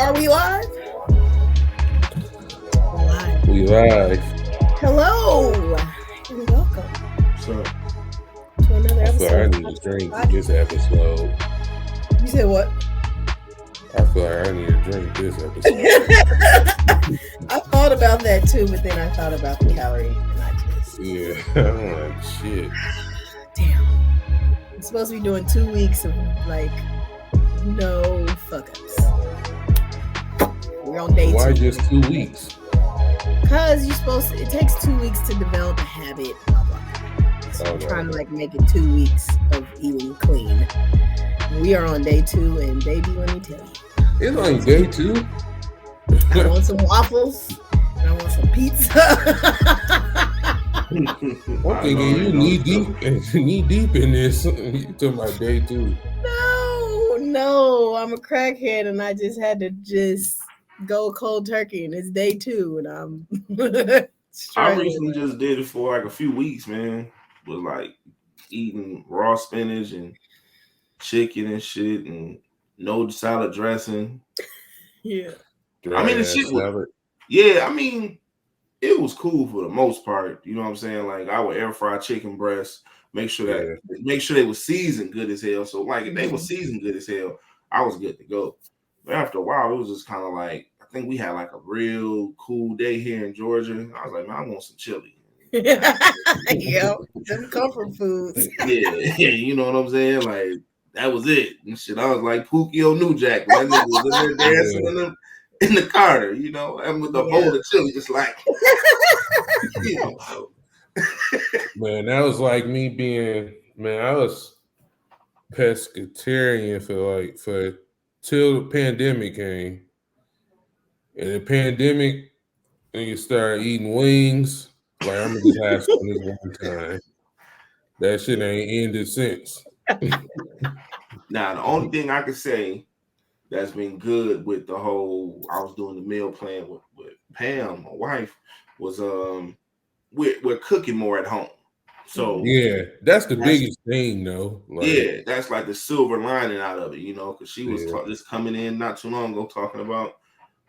Are we live? Live. We live. Hello and welcome So to another I feel like I episode. need a drink this episode. You said what? I feel like I need a drink this episode. I thought about that too, but then I thought about the calories and I just Yeah, I'm like shit. damn. I'm supposed to be doing 2 weeks of like no fuck ups. We're on day Why 2. just 2 weeks? Because you're supposed to, it takes 2 weeks to develop a habit, blah blah. So I'm trying to like make it 2 weeks of eating clean. We are on day 2, and baby, let me tell you. It's only day 2. I want some waffles and I want some pizza. I'm thinking you knee deep in this. You talking about day 2? No, I'm a crackhead and I just had to just go cold turkey and it's day 2 and I'm I recently just did it for like a few weeks, man. Was like eating raw spinach and chicken and shit and no salad dressing. Yeah. I mean, the shit was, yeah, I mean, it was cool for the most part. You know what I'm saying? Like I would air fry chicken breasts, make sure they were seasoned good as hell. So like if they were seasoned good as hell, I was good to go. But after a while, it was just kind of like I think we had like a real cool day here in Georgia. I was like, man, I want some chili. Yep, them comfort foods. Yeah, you know what I'm saying? Like that was it and shit. I was like Pookie on New Jack. That nigga was in there dancing in the Carter, you know, and with the bowl of chili, just like, you know. Man, that was like me being, man, I was pescatarian for till the pandemic came. And the pandemic, and you start eating wings, like I'm gonna just have some this one time. That shit ain't ended since. Now, the only thing I could say that's been good with the whole I was doing the meal plan with Pam, my wife, was we're cooking more at home. So yeah, that's the biggest thing though. Like, yeah, that's like the silver lining out of it, you know, because she was just coming in not too long ago talking about,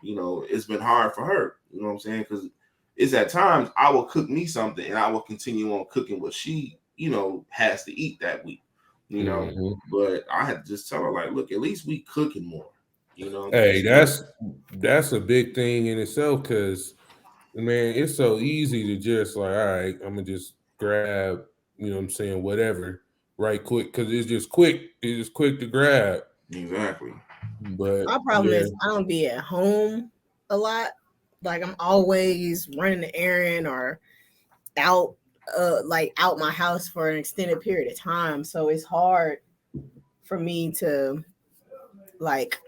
you know, it's been hard for her, you know what I'm saying? Because it's at times I will cook me something and I will continue on cooking what she, you know, has to eat that week, you know. But I had to just tell her, like, look, at least we cooking more. You know, hey, that's a big thing in itself because, man, it's so easy to just like, all right, I'm gonna just grab, you know what I'm saying, whatever, right quick, because it's just quick to grab. Exactly. But my problem is I don't be at home a lot. Like I'm always running the errand or out out my house for an extended period of time. So it's hard for me to like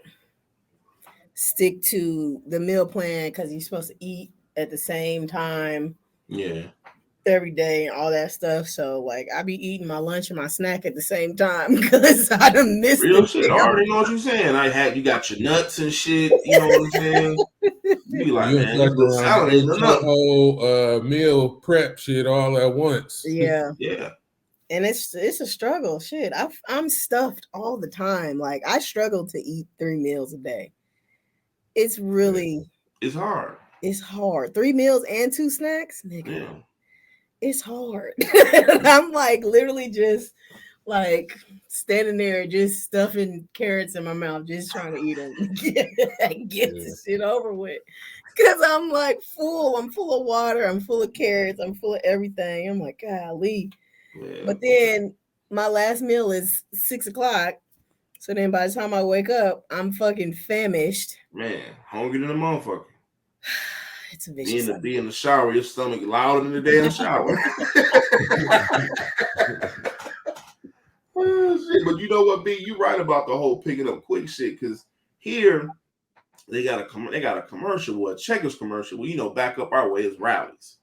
stick to the meal plan because you're supposed to eat at the same time. Yeah. Every day and all that stuff. So like I be eating my lunch and my snack at the same time because I done missed real shit. I already know what you're saying. You got your nuts and shit, you know what I'm saying? You be like, you man, this salad ain't enough. Whole meal prep shit all at once. Yeah. Yeah. And it's a struggle. Shit. I'm stuffed all the time. Like I struggle to eat 3 meals a day. It's really it's hard. It's hard. 3 meals and 2 snacks, nigga. Yeah. It's hard. I'm like literally just like standing there just stuffing carrots in my mouth, just trying to eat them. Get this shit over with. Cause I'm like full. I'm full of water. I'm full of carrots. I'm full of everything. I'm like, golly. Yeah. But then my last meal is 6 o'clock. So then by the time I wake up, I'm fucking famished. Man, hungry than a motherfucker. It's a vicious be in the shower, your stomach louder than the damn shower. Oh, shit. But you know what, B? You right about the whole picking up quick shit, because here they got a commercial, a Checkers commercial. Well, you know, back up our way is Rallies.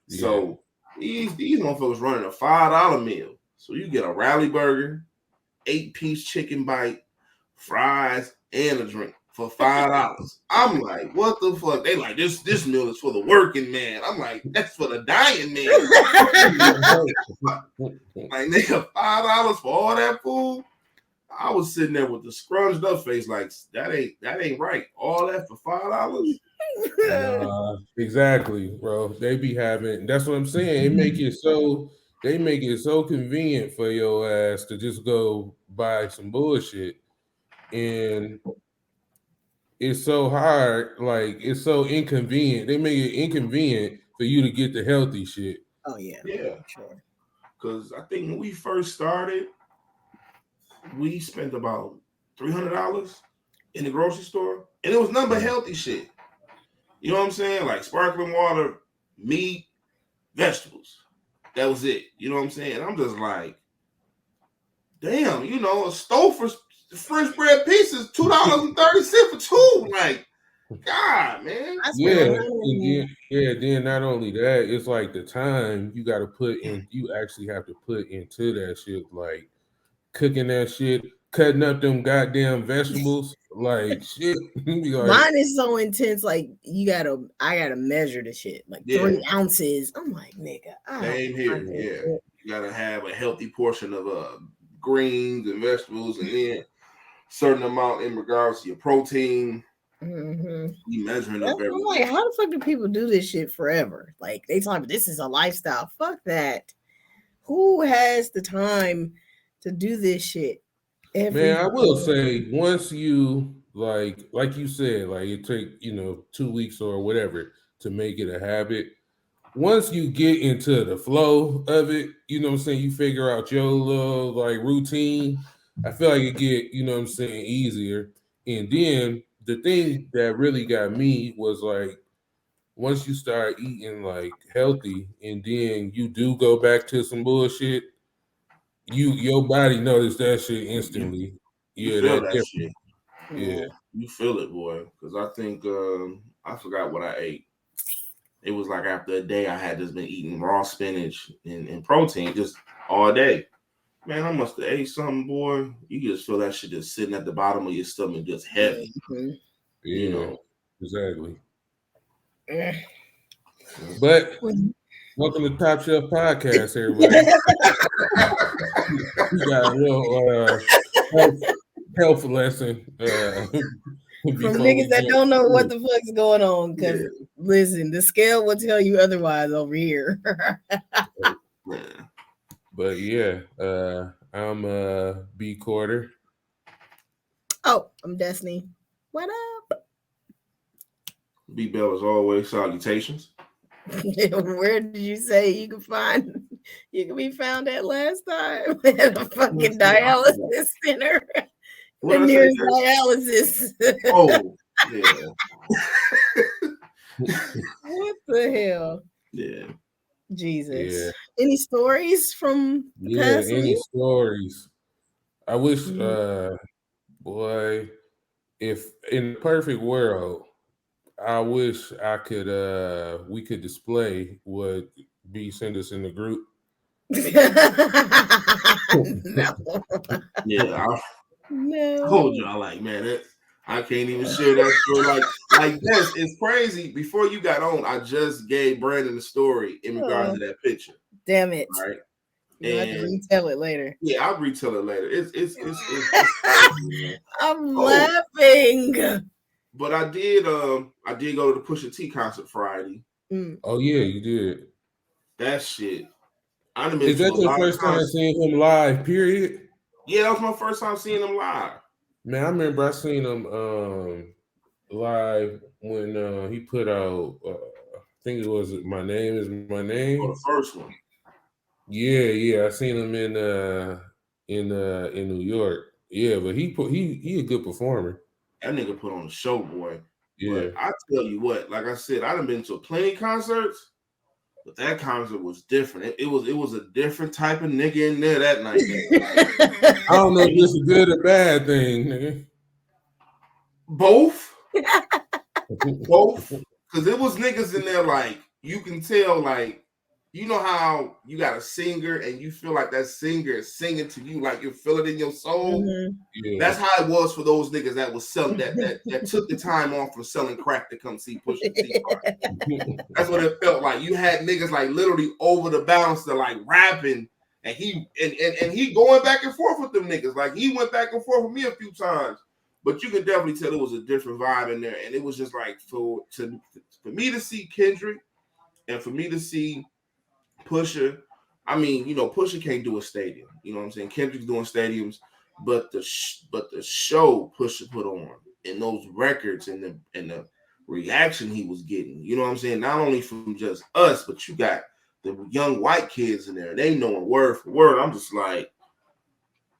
Yeah. So these motherfuckers running a $5 meal. So you get a Rally burger, 8-piece chicken bite, fries, and a drink for $5. I'm like, what the fuck? They like this meal is for the working man. I'm like, that's for the dying man. Like nigga, $5 for all that food. I was sitting there with the scrunched up face, like that ain't right. All that for $5. Exactly, bro. They be having. That's what I'm saying. They make it so convenient for your ass to just go buy some bullshit, and it's so hard. Like it's so inconvenient. They make it inconvenient for you to get the healthy shit. Oh yeah, sure. Because I think when we first started, we spent about $300 in the grocery store, and it was nothing but healthy shit. You know what I'm saying? Like sparkling water, meat, vegetables. That was it. You know what I'm saying? And I'm just like, damn, a stove for French bread pieces, $2.30 for two. Like, God, man. Then not only that, it's like the time you got to put in. You actually have to put into that shit, like cooking that shit, cutting up them goddamn vegetables, like shit. Mine is so intense. Like I gotta measure the shit. Like 3 ounces. I'm like, nigga. Same here. Yeah, you gotta have a healthy portion of greens and vegetables, and then certain amount in regards to your protein. Mm-hmm. You measuring up everything. I'm like, how the fuck do people do this shit forever? Like they talk, this is a lifestyle. Fuck that. Who has the time to do this shit? Man, I will say once you like you said, like it take 2 weeks or whatever to make it a habit. Once you get into the flow of it, you know what I'm saying, you figure out your little like routine. I feel like it get, you know what I'm saying, easier. And then the thing that really got me was like once you start eating like healthy and then you do go back to some bullshit, your body notice that shit instantly. You feel that shit. Yeah. You feel it, boy. Because I think I forgot what I ate. It was like after a day I had just been eating raw spinach and protein just all day. Man, I must have ate something, boy. You just feel that shit just sitting at the bottom of your stomach, just heavy. Yeah, exactly. But welcome to Top Shelf Podcast, everybody. We got a little health lesson from niggas that don't know what the fuck's going on. Because listen, the scale will tell you otherwise over here. But yeah, I'm B Quarter. Oh, I'm Destiny. What up? B Bell, as always, salutations. Where did you say you can be found at last time? At a fucking dialysis center. The nearest dialysis. Oh, yeah. What the hell? Yeah. Jesus. Yeah. Any stories from the past? Any stories? I wish, boy, if in the perfect world, I wish I could we could display what B sent us in the group. No. Yeah, I told you, I like, man, I can't even share that story. Like this, it's crazy. Before you got on, I just gave Brandon the story in regards to that picture. Damn it! Right, you have to retell it later. Yeah, I'll retell it later. It's I'm laughing. But I did go to the Pusha T concert Friday. Oh yeah, you did. That shit. Is that your first time seeing him live? Period. Yeah, that was my first time seeing him live. Man, I remember I seen him live when he put out. I think it was "My Name Is My Name." Oh, the first one. Yeah. I seen him in New York. Yeah, but he a good performer. That nigga put on a show, boy. Yeah. But I tell you what, like I said, I done been to plenty concerts, but that concert was different. It was a different type of nigga in there that night. I don't know if it's a good or bad thing, nigga. Both. Because it was niggas in there like you can tell, like, you know how you got a singer and you feel like that singer is singing to you, like you feel it in your soul. Mm-hmm. Yeah. That's how it was for those niggas that was selling that took the time off from selling crack to come see Pusha T. That's what it felt like. You had niggas like literally over the bouncer, like rapping And he going back and forth with them niggas. Like he went back and forth with me a few times. But you can definitely tell it was a different vibe in there. And it was just like for me to see Kendrick and for me to see Pusha, I mean, you know, Pusha can't do a stadium. You know what I'm saying? Kendrick's doing stadiums, but the show Pusha put on and those records and the reaction he was getting, you know what I'm saying? Not only from just us, but you got the young white kids in there. They knowing word for word. I'm just like,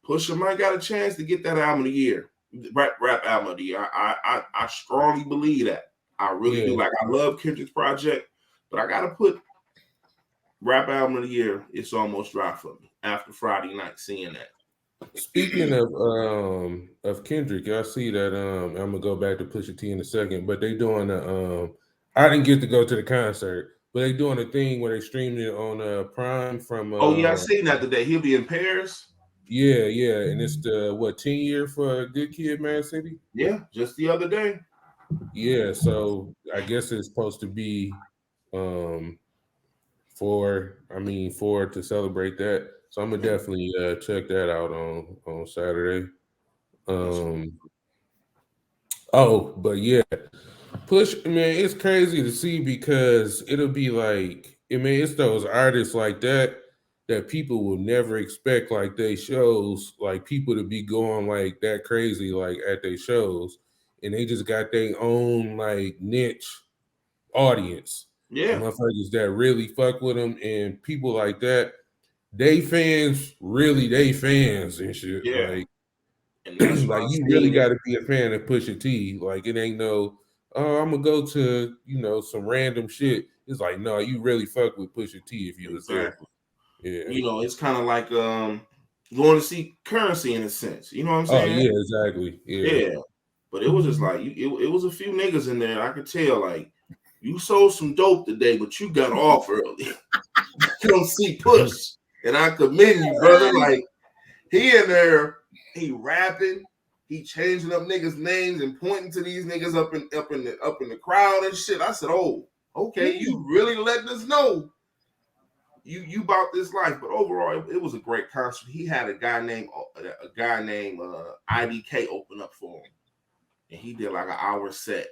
Pusha might got a chance to get that album of the year, rap album of the year. I strongly believe that. I really do. Like I love Kendrick's project, but I gotta put rap album of the year. It's almost dry for me after Friday night seeing that. Speaking of Kendrick, y'all see that I'm gonna go back to Pusha T in a second, but they doing I didn't get to go to the concert, but they doing a thing where they streamed it on Prime from oh yeah, I seen that today. He'll be in Paris. Yeah, and it's the 10 year for Good Kid, Mad City. Yeah, just the other day. Yeah, so I guess it's supposed to be for to celebrate that. So I'm gonna definitely check that out on Saturday. But yeah, Push, man, it's crazy to see because it'll be like, it's those artists like that people will never expect, like they shows, like people to be going like that crazy, like at their shows, and they just got their own like niche audience. Yeah, Motherfuckers that really fuck with them, and people like that, they fans and shit. yeah. Like, And that's like you really got to be a fan of Pusha T. Like it ain't no, oh, I'm gonna go to some random shit. It's like, no, you really fuck with Pusha T if you was there. Yeah, you know, it's kind of like going to see Currency in a sense. You know what I'm saying? Oh yeah, exactly. Yeah. But it was just like it was a few niggas in there. I could tell like you sold some dope today, but you got off early. You don't see Push, and I commend you, brother. Like he in there, he rapping, he changing up niggas' names and pointing to these niggas up in the crowd and shit. I said, oh, okay, you really letting us know you about this life. But overall, it was a great concert. He had a guy named IDK open up for him, and he did like an hour set.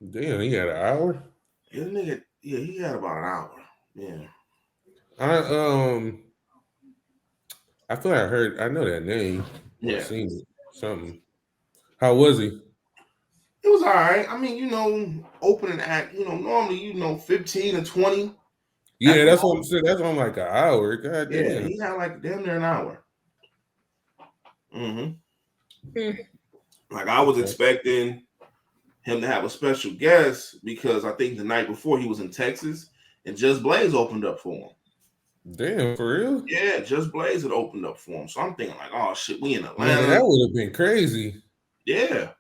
Damn, he had an hour. Yeah, nigga, yeah, he had about an hour. Yeah. I feel like I know that name. Yeah. I've seen it. Something. How was he? It was all right. I mean, opening act, normally, 15 to 20. Yeah, that's what I'm saying. That's on like an hour. God damn. Yeah, he had like damn near an hour. Mm-hmm. Like I was expecting him to have a special guest because I think the night before he was in Texas and Just Blaze opened up for him. Damn, for real? Yeah, Just Blaze had opened up for him. So I'm thinking like, oh shit, we in Atlanta. Man, that would have been crazy. Yeah.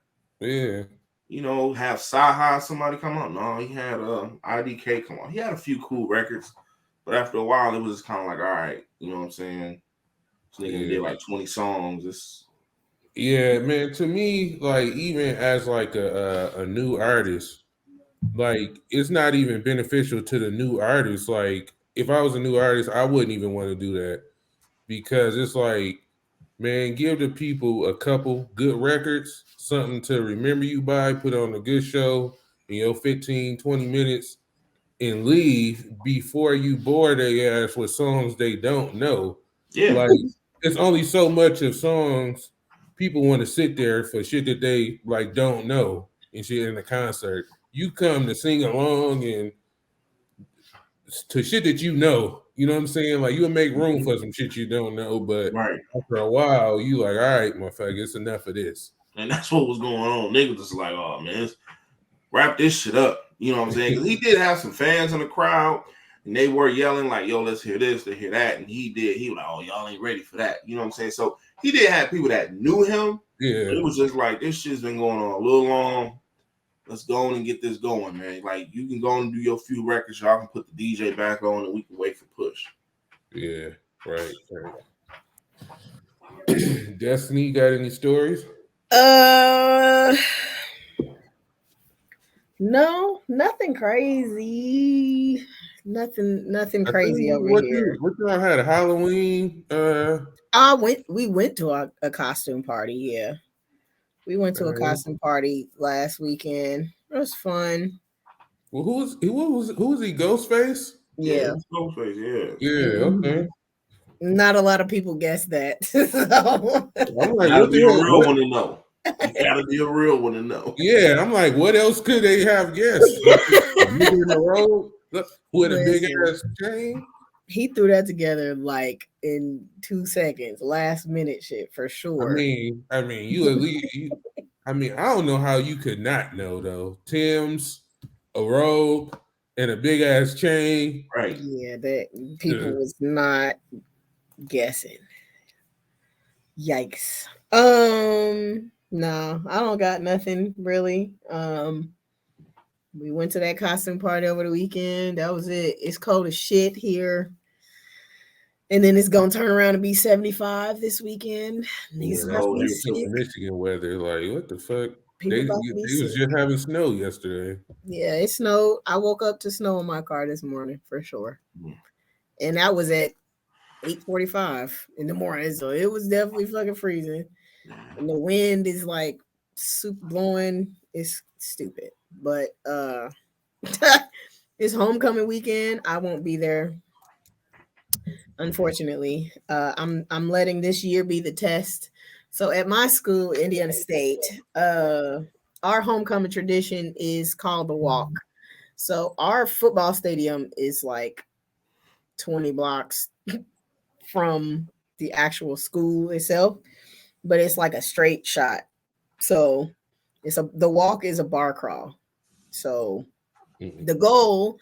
Yeah. Have Saha somebody come on. No, he had IDK come on. He had a few cool records, but after a while, it was just kind of like, all right, you know what I'm saying? This nigga did like 20 songs. Yeah, man. To me, like even as like a new artist, like it's not even beneficial to the new artist. Like if I was a new artist, I wouldn't even want to do that because it's like, man, give the people a couple good records, something to remember you by, put on a good show in 15, 20 minutes and leave before you bore their ass with songs they don't know. Yeah. Like it's only so much of songs people want to sit there for shit that they like don't know and shit in the concert. You come to sing along and to shit that you know what I'm saying? Like you'll make room for some shit you don't know, but after a while, you like, all right, motherfucker, it's enough of this. And that's what was going on. Niggas just like, oh man, let's wrap this shit up. You know what I'm saying? Because he did have some fans in the crowd, and they were yelling like, yo, let's hear this, to hear that. And he was like, oh, y'all ain't ready for that. You know what I'm saying? So he did have people that knew him. Yeah. It was just like, this shit's been going on a little long. Let's go on and get this going, man. Like, you can go on and do your few records. Y'all can put the DJ back on, and we can wait for Push. Yeah, right. Destiny, got any stories? No, nothing crazy. nothing I think crazy over here. what y'all had a Halloween. We went to a costume party. Yeah, we went to a costume party last weekend. It was fun. Well, who was he? Ghostface. Yeah, Yeah. it's Ghostface. Yeah. Yeah. Mhm. Okay. Not a lot of people guessed that. So, I'm You like, gotta what be the a hell? real What? one to know. You gotta be a real one to know. Yeah, I'm like, what else could they have guessed? Like a nigga in the road with a big listen, ass chain. he threw that together like in 2 seconds, last minute shit for sure. You at least. I don't know how you could not know though. Tim's, a robe, and a big ass chain. Right. Yeah, that people Uh, was not guessing. Yikes. No, I don't got nothing really. We went to that costume party over the weekend. That was it. It's cold as shit here. And then it's gonna turn around and be 75 this weekend. It's Niggas about to cold get here Typical too. sick. Michigan weather. Like, what the fuck? People about to be They was sick. just having snow yesterday. Yeah, it snowed. I woke up to snow in my car this morning for sure. And that was at 8:45 in the morning. So it was definitely fucking freezing. And the wind is like super blowing. It's stupid. But it's homecoming weekend. I won't be there, unfortunately. I'm letting this year be the test. So at my school, Indiana State, our homecoming tradition is called the walk. So our football stadium is like 20 blocks from the actual school itself, but it's like a straight shot. So the walk is a bar crawl. So the goal,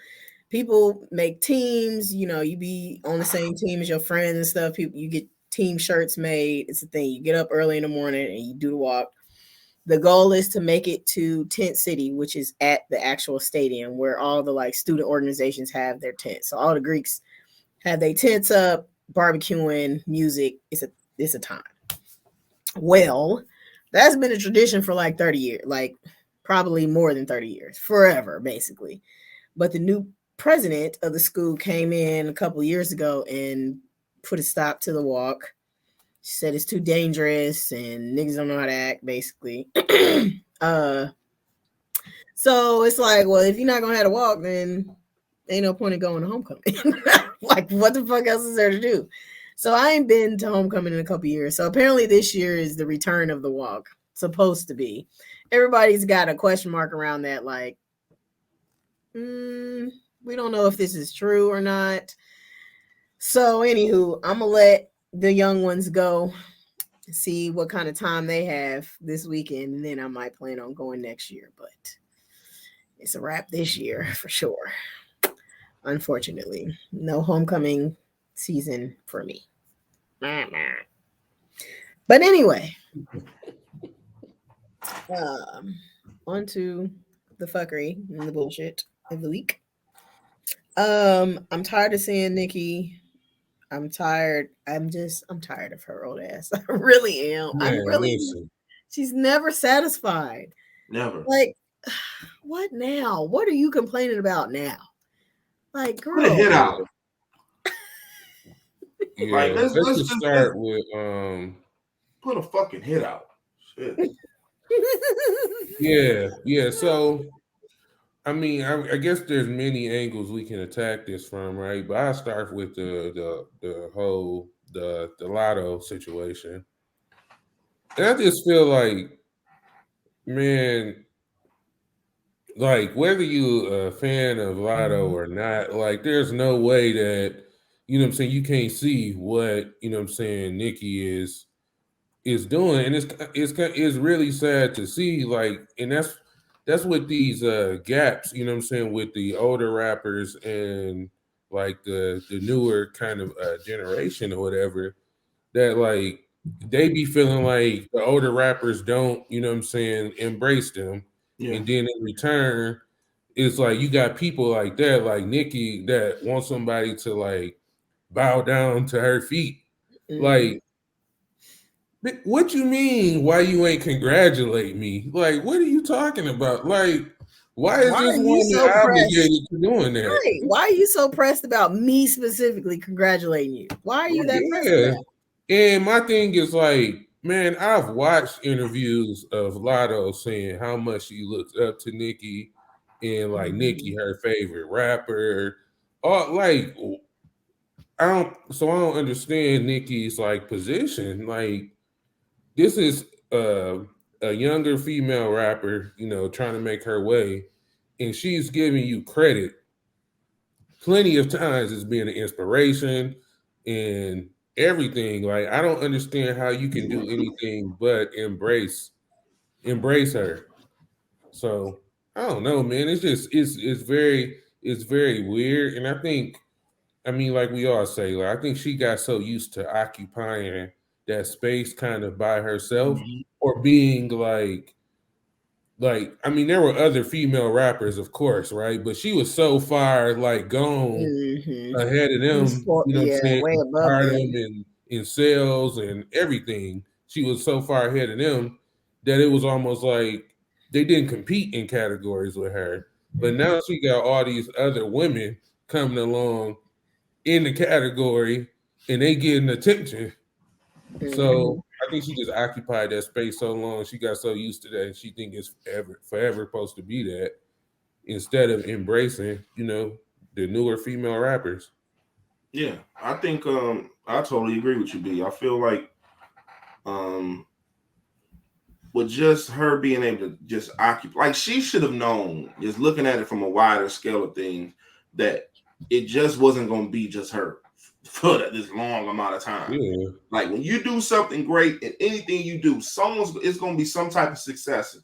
people make teams, you be on the same team as your friends and stuff. People, you get team shirts made. It's a thing. You get up early in the morning and you do the walk. The goal is to make it to Tent City, which is at the actual stadium where all the like student organizations have their tents. So all the Greeks have their tents up, barbecuing, music. It's a time. Well, that's been a tradition for like 30 years, like probably more than 30 years, forever, basically. But the new president of the school came in a couple years ago and put a stop to the walk. She said it's too dangerous and niggas don't know how to act, basically. uh, so it's like, well, if you're not gonna have to walk, then ain't no point in going to homecoming. Like, what the fuck else is there to do? So I ain't been to homecoming in a couple years. So apparently this year is the return of the walk. Supposed to be. Everybody's got a question mark around that, like, we don't know if this is true or not. So, anywho, I'm gonna let the young ones go, see what kind of time they have this weekend, and then I might plan on going next year. But it's a wrap this year for sure. Unfortunately, no homecoming season for me. But anyway, um, on to the fuckery and the bullshit of the week. I'm tired of seeing Nicki. I'm tired. I'm tired of her old ass. I really am. I'm Man, really. listen. She's never satisfied. Never. Like, what now? What are you complaining about now? Like, Put a girl. hit out. Yeah, Like let's just just start with put a fucking hit out. Shit. yeah. So I guess there's many angles we can attack this from, right? But I start with the whole the Latto situation, and I just feel like, man, like whether you a fan of Latto or not, like there's no way that you can't see what Nicki is doing, and it's really sad to see, like, and that's what these gaps, with the older rappers and like the newer kind of generation or whatever, that like they be feeling like the older rappers don't, embrace them, Yeah. and then in return, it's like you got people like that, like Nicki, that want somebody to like bow down to her feet, Mhm. like. What you mean? Why you ain't congratulate me? Like, what are you talking about? Like, Why is this are you woman so pressed? obligated to doing that? Right. Why are you so pressed about me specifically congratulating you? Why are you that pressed Yeah. about? And my thing is like, man, I've watched interviews of Latto saying how much she looks up to Nicki and like Nicki her favorite rapper. All like I don't understand Nicki's like position. Like this is a younger female rapper, trying to make her way, and she's giving you credit plenty of times as being an inspiration and everything. Like I don't understand how you can do anything but embrace her. So I don't know, man. It's just it's very weird. And I mean, like we all say, like I think she got so used to occupying that space kind of by herself or being like I mean, there were other female rappers, of course, right? But she was so far like gone ahead of them, you know what I'm Yeah, saying? way In above stardom them. and in sales and everything. She was so far ahead of them that it was almost like they didn't compete in categories with her. But now she got all these other women coming along in the category and they getting attention. So I think she just occupied that space so long. She got so used to that, and she think it's forever supposed to be that instead of embracing, the newer female rappers. Yeah, I think I totally agree with you, B. I feel like um with just her being able to just occupy, like she should have known, just looking at it from a wider scale of things, that it just wasn't going to be just her for this long amount of time. Yeah. Like when you do something great and anything you do, it's going to be some type of success.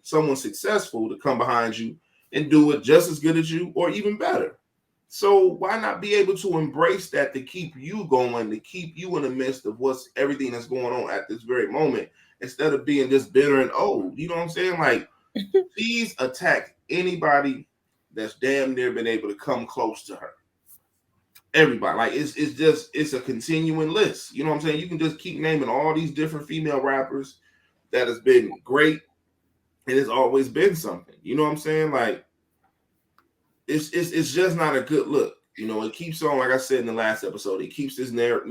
Someone successful to come behind you and do it just as good as you or even better. So why not be able to embrace that to keep you going, to keep you in the midst of everything that's going on at this very moment, instead of being just bitter and old. You know what I'm saying? Like, please attack anybody that's damn near been able to come close to her. Everybody. Like it's a continuing list. You know what I'm saying? You can just keep naming all these different female rappers that has been great and it's always been something. You know what I'm saying? Like it's just not a good look. It keeps on, like I said in the last episode, it keeps this narrative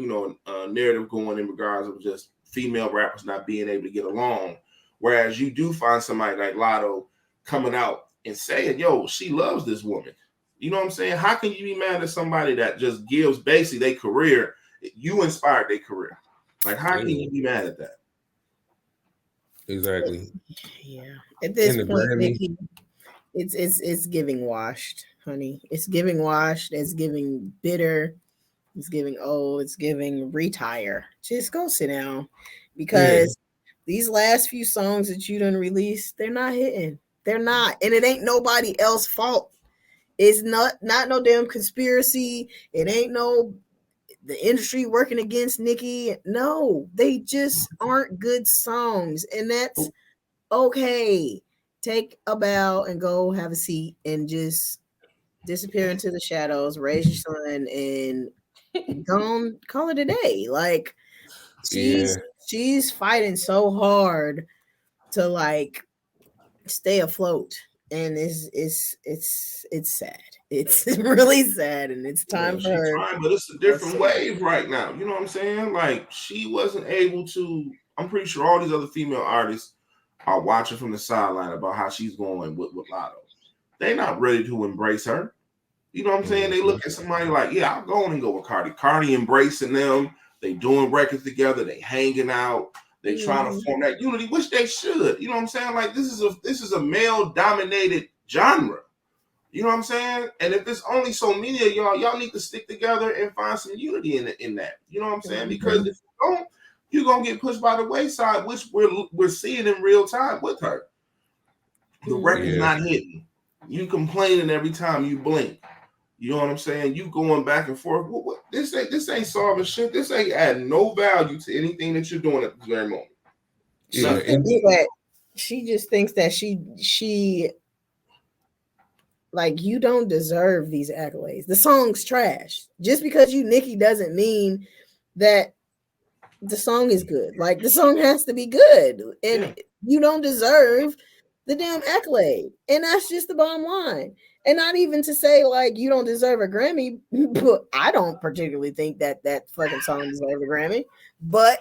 going in regards of just female rappers not being able to get along. Whereas you do find somebody like Latto coming out and saying, yo, she loves this woman. You know what I'm saying? How can you be mad at somebody that just gives basically their career? You inspired their career. Like, how can you be mad at that? Exactly. Yeah. At this point, Nicki, it's giving washed, honey. It's giving washed. It's giving bitter. It's giving old. It's giving retire. Just go sit down, because these last few songs that you done released, they're not hitting. They're not, and it ain't nobody else's fault. It's not no damn conspiracy. It ain't the industry working against Nicki. No, they just aren't good songs, and that's okay. Take a bow and go have a seat and just disappear into the shadows, raise your son, and don't call it a day. Like she's fighting so hard to like stay afloat, and it's sad. It's really sad, and it's time for her. Trying, but it's a different wave right now. You know what I'm saying? Like she wasn't able to. I'm pretty sure all these other female artists are watching from the sideline about how she's going with Latto. They're not ready to embrace her. You know what I'm saying? They look at somebody like, yeah, I'll go on and go with Cardi. Cardi embracing them. They doing records together. They hanging out. They trying to form that unity, which they should. You know what I'm saying? Like this is a male dominated genre. You know what I'm saying? And if there's only so many of y'all need to stick together and find some unity in that. You know what I'm saying? Because if you don't, you're gonna get pushed by the wayside, which we're seeing in real time with her. The record's not hitting. You complaining every time you blink. You know what I'm saying? You going back and forth. This ain't solving shit. This ain't adding no value to anything that you're doing at this very moment. She just thinks that she like, you don't deserve these accolades. The song's trash. Just because you Nicki doesn't mean that the song is good. Like the song has to be good, and you don't deserve the damn accolade. And that's just the bottom line. And not even to say like you don't deserve a Grammy, but I don't particularly think that that fucking song deserves a Grammy. But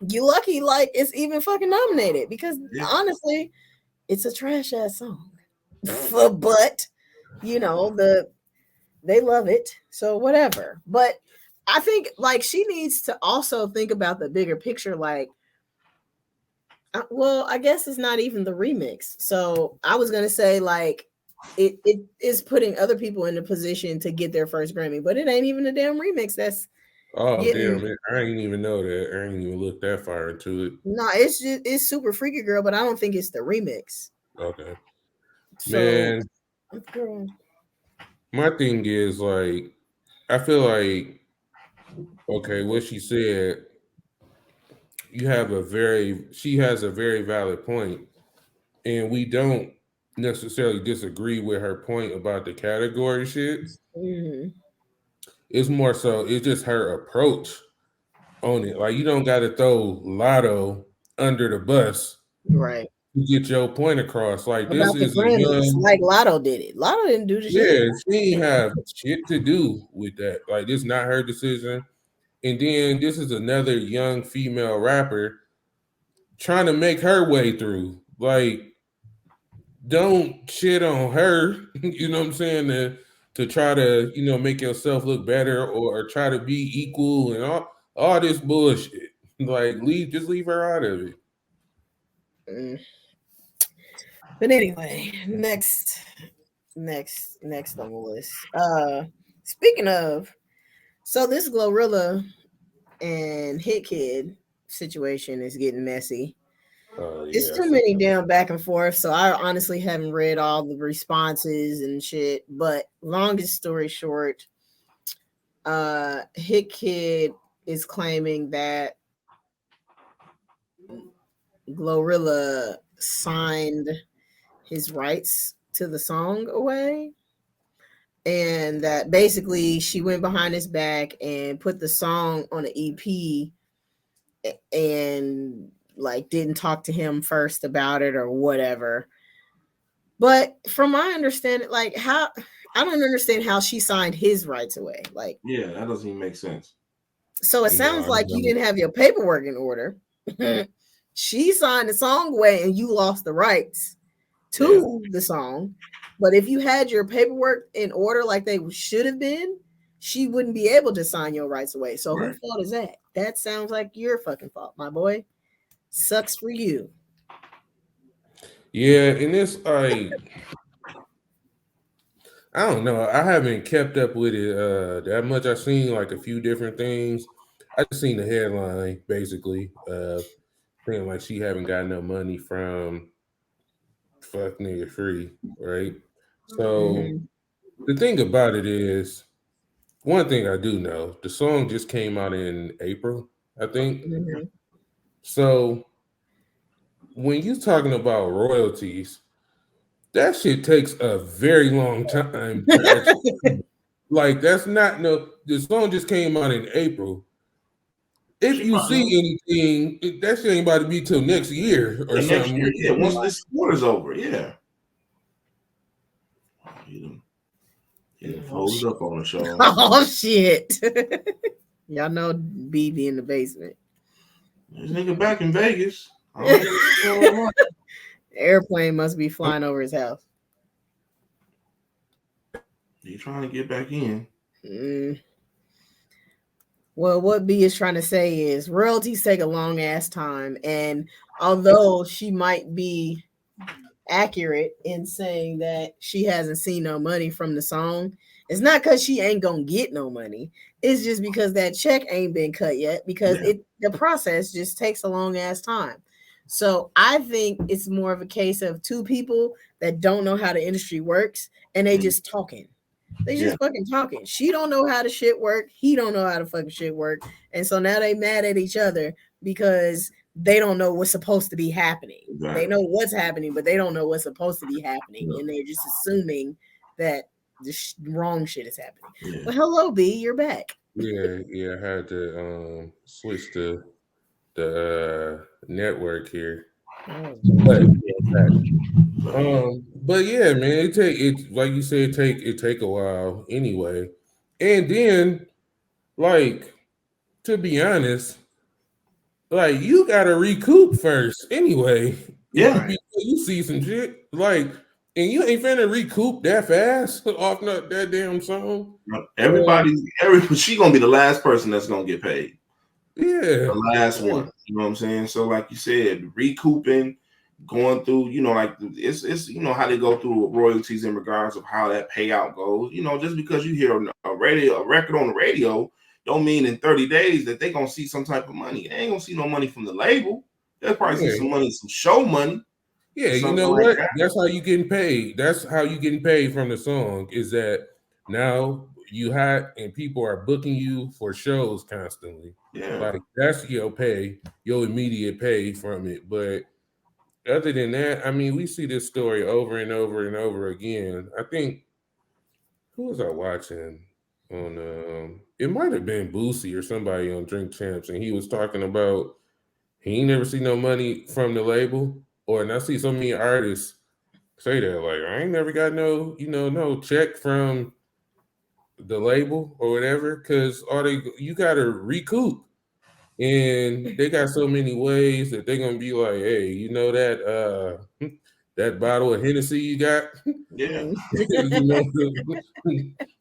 you lucky like it's even fucking nominated because Yeah. honestly, it's a trash ass song. But you know, they love it. So whatever. But I think like she needs to also think about the bigger picture like well, I guess it's not even the remix. So I was gonna say like it is putting other people in a position to get their first Grammy, but it ain't even a damn remix. That's Oh getting damn it! I didn't even know that. I didn't even look that far into it. no. It's just it's super freaky girl, but I don't think it's the remix. Okay, So man. girl, My thing is like, I feel like okay, what she said. She has a very valid point, and we don't necessarily disagree with her point about the category shit. mhm, It's more so it's just her approach on it. Like you don't got to throw Lotto under the bus right to get your point across. Like this about the is a Grammys, young, like Lotto did it. Lotto didn't do the shit. yeah, she ain't have shit to do with that. Like this not her decision. And then this is another young female rapper trying to make her way through. Like don't shit on her. You know what I'm saying? To try to make yourself look better or try to be equal and all this bullshit. Like leave her out of it. Mm. But anyway, next on the list. Speaking of, so this Glorilla and Hit Kid situation is getting messy. Oh It's yeah, I too see many that. damn back and forth, so I honestly haven't read all the responses and shit. But longest story short, Hit Kid is claiming that Glorilla signed his rights to the song away, and that basically she went behind his back and put the song on an EP and like didn't talk to him first about it or whatever. But from my understanding, like how I don't understand how she signed his rights away. Like, Yeah, that doesn't even make sense. so it No, sounds I like you don't. didn't have your paperwork in order. She signed the song away and you lost the rights Yeah. to the song. But if you had your paperwork in order like they should have been, she wouldn't be able to sign your rights away. So Right. whose fault is that? That sounds like your fucking fault, my boy. Sucks for you. Yeah, and it's like I don't know. I haven't kept up with it that much. I've seen like a few different things. I just seen the headline basically, saying like she haven't got no money from fuck nigga free, right? So Mhm. the thing about it is, one thing I do know, the song just came out in April, I think. Mhm. So when you're talking about royalties, that shit takes a very long time to actually like that's not no the song just came out in April. If She you see probably anything, that shit ain't about to be till next year or yeah, next year. something. Yeah, once this quarter's over. Yeah. He done Oh folded shit. up on the show. Oh shit. Y'all know BB in the basement. This nigga back in Vegas. I don't know what's going on. Airplane must be flying over his house. He trying to get back in. Mm. Well, what B is trying to say is royalties take a long ass time. And although she might be accurate in saying that she hasn't seen no money from the song, it's not because she ain't gonna get no money. It's just because that check ain't been cut yet because Yeah. the process just takes a long ass time. So I think it's more of a case of two people that don't know how the industry works and they Mm. just talking. They Yeah. just fucking talking. She don't know how the shit work. He don't know how the fucking shit work. And so now they mad at each other because they don't know what's supposed to be happening. They Exactly. know what's happening, but they don't know what's supposed to be happening. Yeah. And they're just assuming that the wrong shit is happening. Yeah. Well, hello, B, you're back. Yeah, I had to switch to the network here. But but yeah, man, it like you said, take a while anyway. And then like to be honest, like you gotta recoup first anyway. Yeah. Before you see some shit. Like, and you ain't finna recoup that fast off that damn song. She gonna be the last person that's gonna get paid. Yeah. The last one. You know what I'm saying? So, like you said, recouping, going through, like it's how they go through royalties in regards of how that payout goes. Just because you hear a record on the radio, don't mean in 30 days that they gonna see some type of money. They ain't gonna see no money from the label. They'll probably see some money, some show money. Yeah, you know like what? that. That's how you getting paid. That's how you getting paid from the song. Is that now you hot and people are booking you for shows constantly. Yeah. Like that's your pay, your immediate pay from it. But other than that, I mean, we see this story over and over and over again. I think who was I watching on? It might have been Boosie or somebody on Drink Champs, and he was talking about he ain't never see no money from the label. And I see so many artists say that, like, I ain't never got no, no check from the label or whatever, because you gotta recoup. And they got so many ways that they're gonna be like, hey, that bottle of Hennessy you got? Yeah.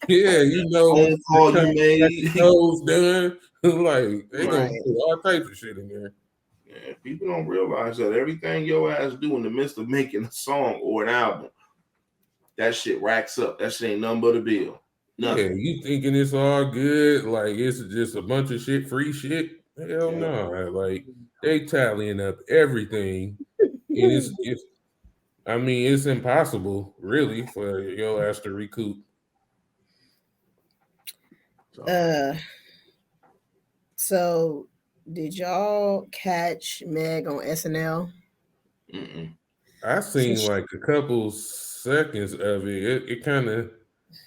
Yeah, phone call you made. Nose done. Like they gonna Right. put all types of shit in there. Yeah, people don't realize that everything your ass do in the midst of making a song or an album, that shit racks up. That shit ain't nothing but a bill. Nothing. Yeah, you thinking it's all good, like it's just a bunch of shit, free shit? Hell Yeah. no. Like they tallying up everything. And it's I mean, it's impossible really for your ass to recoup. So did y'all catch Meg on SNL? Mm-mm. I So seen like a couple seconds of it. It kind of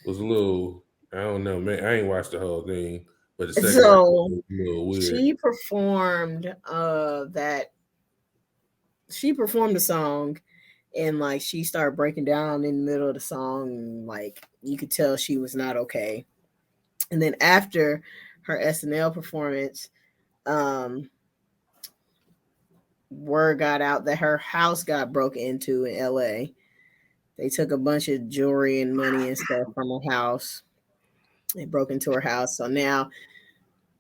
was a little, I don't know, man. I ain't watched the whole thing, but the second I so was a little weird. she performed she performed the song, and like she started breaking down in the middle of the song, and like you could tell she was not okay. And then after her SNL performance, um word got out that her house got broken into in LA. They took a bunch of jewelry and money and stuff from her house. They broke into her house. So now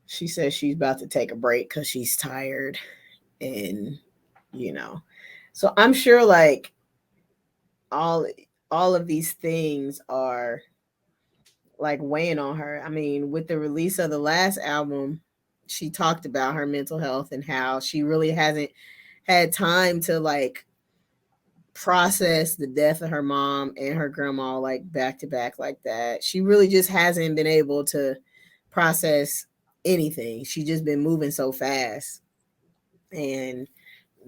she says she's about to take a break because she's tired. And, you know, so I'm sure like all all of these things are like weighing on her. I mean, with the release of the last album, she talked about her mental health and how she really hasn't had time to like process the death of her mom and her grandma like back to back like that. She really just hasn't been able to process anything. She just been moving so fast. And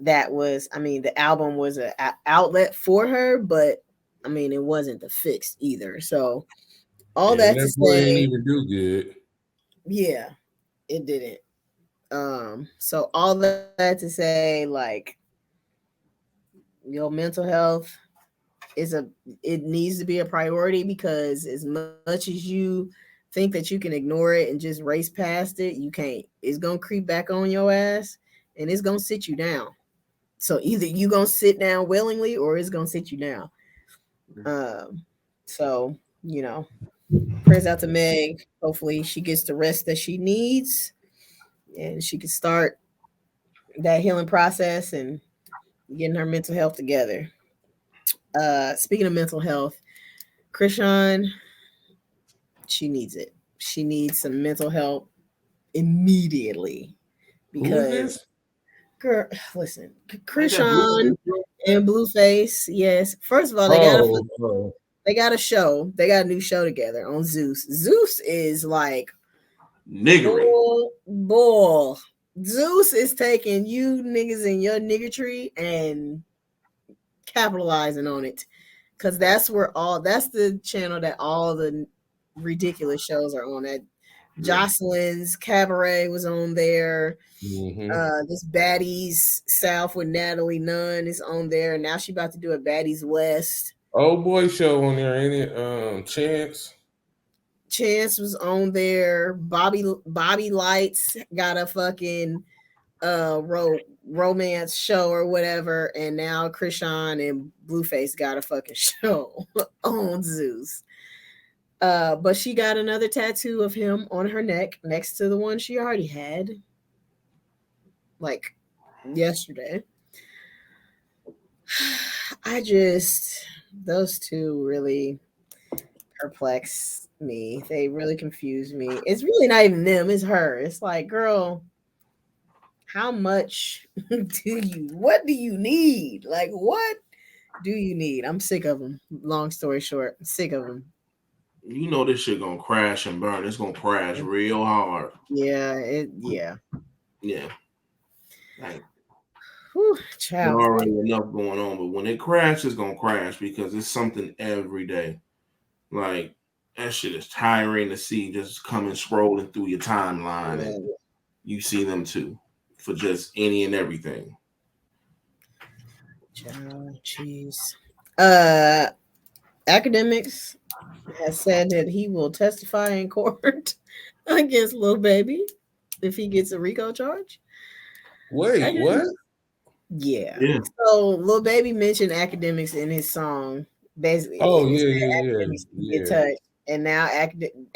that was, I mean, the album was an outlet for her, but I mean, it wasn't the fix either. So all Yeah, and that to that boy ain't say, even do good. yeah, it didn't. So all that to say, like, your mental health is it needs to be a priority, because as much as you think that you can ignore it and just race past it, you can't. It's gonna creep back on your ass, and it's gonna sit you down. So either you gonna sit down willingly, or it's gonna sit you down. Um, so you know, prayers out to Meg. Hopefully, she gets the rest that she needs, and she can start that healing process and getting her mental health together. Speaking of mental health, Krishan, she needs it. She needs some mental help immediately, Who is because this? girl, listen, Like that Krishan and Blueface, yes. First of all, Oh, they got a show. They got a new show together on Zeus. Zeus is like niggering. bull. Zeus is taking you niggas in your niggertree and capitalizing on it, because that's the channel that all the ridiculous shows are on. That Jocelyn's Cabaret was on there. Mm-hmm. This Baddies South with Natalie Nunn is on there. Now she about to do a Baddies West. Old boy show on there, ain't it? Chance. Chance was on there. Bobby Lights got a fucking romance show or whatever, and now Krishan and Blueface got a fucking show on Zeus. But she got another tattoo of him on her neck next to the one she already had, like yesterday. Those two really perplex me. They really confuse me. It's really not even them, it's her. It's like, girl, how much what do you need? Like, what do you need? I'm sick of them. Long story short, I'm sick of them. You know this shit gonna crash and burn. It's gonna crash real hard. Yeah, Yeah. Like, whew, there's child. already enough going on, but when it crashes, it's gonna crash because it's something every day. Like, that shit is tiring to see, just coming scrolling through your timeline, and you see them too for just any and everything. Child, jeez. Academics has said that he will testify in court against Lil Baby if he gets a RICO charge. Wait, what? Yeah. So Lil Baby mentioned academics in his song. Basically, Oh academics yeah. get touched, and now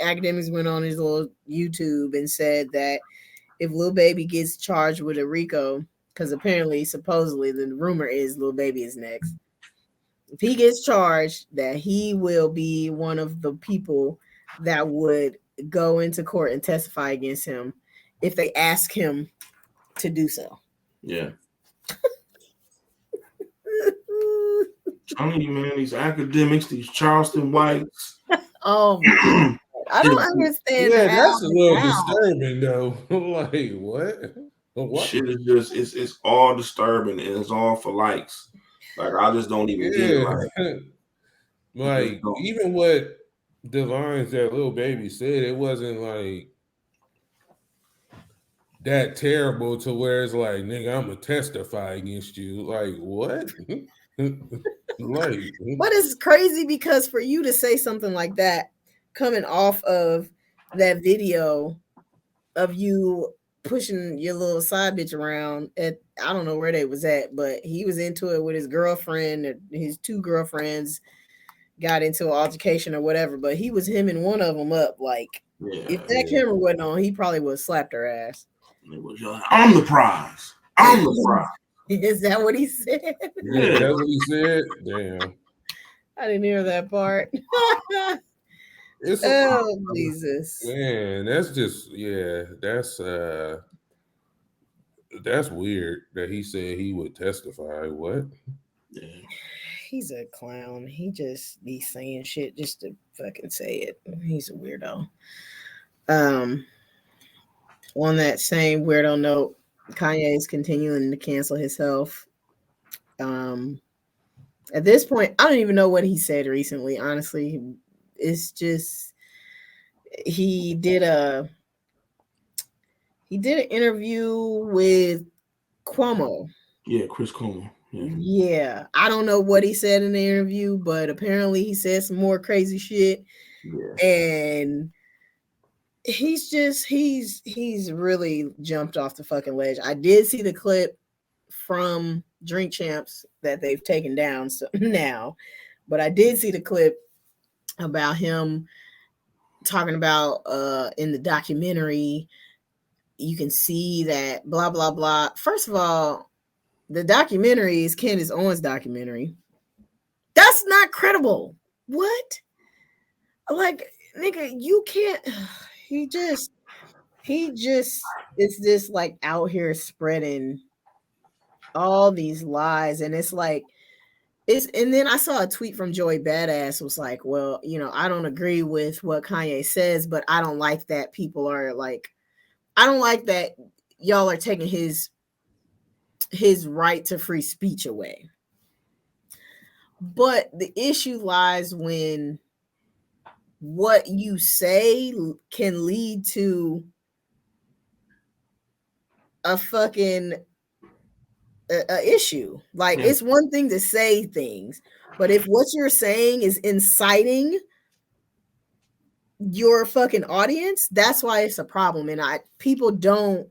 academics went on his little YouTube and said that if Lil Baby gets charged with a RICO, because apparently, supposedly, the rumor is Lil Baby is next. If he gets charged, that he will be one of the people that would go into court and testify against him if they ask him to do so. Yeah. Telling you, man, these academics, these Charleston whites. Oh my God. I don't understand. Yeah, that's a little disturbing though. Like, what? What? Shit is just it's all disturbing and it's all for likes. Like, I just don't even get it. Like even what the lines that Lil Baby said, it wasn't like that terrible to where it's like, nigga, I'm gonna testify against you. Like, what? Like, but it's crazy because for you to say something like that coming off of that video of you pushing your little side bitch around at, I don't know where they was at, but he was into it with his girlfriend, his two girlfriends got into an altercation or whatever, but he was hemming one of them up. Like, if that camera wasn't on, he probably would have slapped her ass. I'm the prize. I'm the prize. Is that what he said? Yeah, that's what he said. Damn. I didn't hear that part. Jesus. Man, that's just that's weird that he said he would testify. What? Yeah. He's a clown. He just be saying shit just to fucking say it. He's a weirdo. On that same weirdo note, Kanye is continuing to cancel himself. At this point, I don't even know what he said recently. Honestly, it's just he did an interview with Cuomo. Yeah, Chris Cuomo. Yeah, I don't know what he said in the interview, but apparently he said some more crazy shit. Yeah. And he's really jumped off the fucking ledge. I did see the clip from Drink Champs that they've taken down now, but I did see the clip about him talking about in the documentary. You can see that blah blah blah. First of all, the documentary is Candace Owens' documentary. That's not credible. What? Like, nigga, you can't. He just it's this like out here spreading all these lies, and it's like and then I saw a tweet from Joey Badass was like, well, I don't agree with what Kanye says, but I don't like that people are like, I don't like that y'all are taking his right to free speech away. But the issue lies when what you say can lead to a fucking a issue. Like Yeah. it's one thing to say things, but if what you're saying is inciting your fucking audience, that's why it's a problem. And people don't,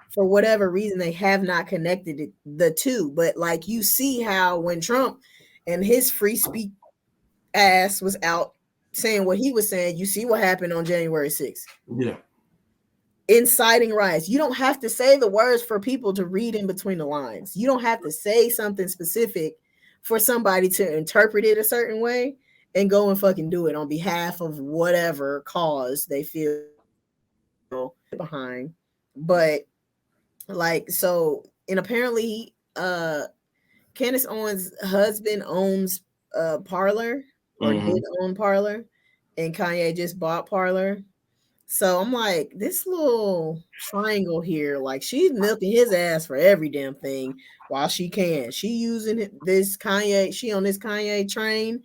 for whatever reason, they have not connected the two. But like you see how when Trump and his free speech ass was out saying what he was saying, you see what happened on January 6th. Yeah. Inciting riots. You don't have to say the words for people to read in between the lines. You don't have to say something specific for somebody to interpret it a certain way and go and fucking do it on behalf of whatever cause they feel behind. But like so, and apparently Candace Owens' husband owns Parlor or did own Parlor, and Kanye just bought Parlor. So I'm like, this little triangle here, like she's milking his ass for every damn thing while she can. She using this Kanye, she on this Kanye train,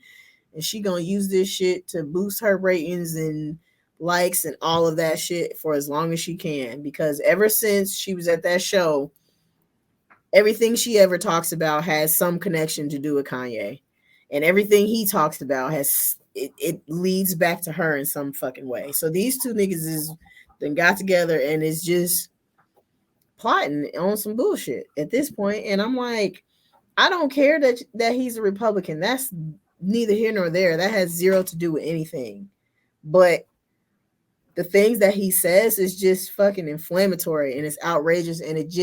and she gonna use this shit to boost her ratings and likes and all of that shit for as long as she can. Because ever since she was at that show, everything she ever talks about has some connection to do with Kanye. And everything he talks about it leads back to her in some fucking way. So these two niggas is then got together and is just plotting on some bullshit at this point. And I'm like, I don't care that he's a Republican. That's neither here nor there. That has zero to do with anything. But the things that he says is just fucking inflammatory and it's outrageous and it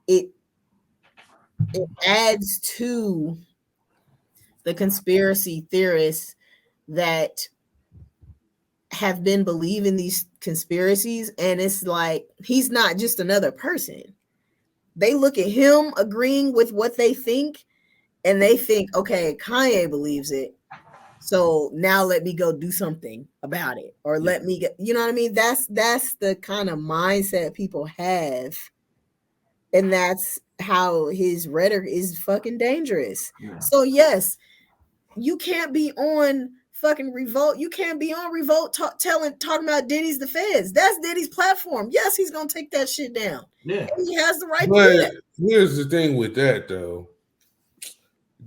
it adds to the conspiracy theorists that have been believing these conspiracies, and it's like he's not just another person. They look at him agreeing with what they think and they think, okay, Kanye believes it, so now let me go do something about it, or let me get, you know what I mean? That's the kind of mindset people have, and that's how his rhetoric is fucking dangerous. So yes, you can't be on fucking Revolt. You can't be on Revolt talking about Diddy's the feds. That's Diddy's platform. Yes, he's gonna take that shit down. Yeah, and he has the right But to do that. here's the thing with that though.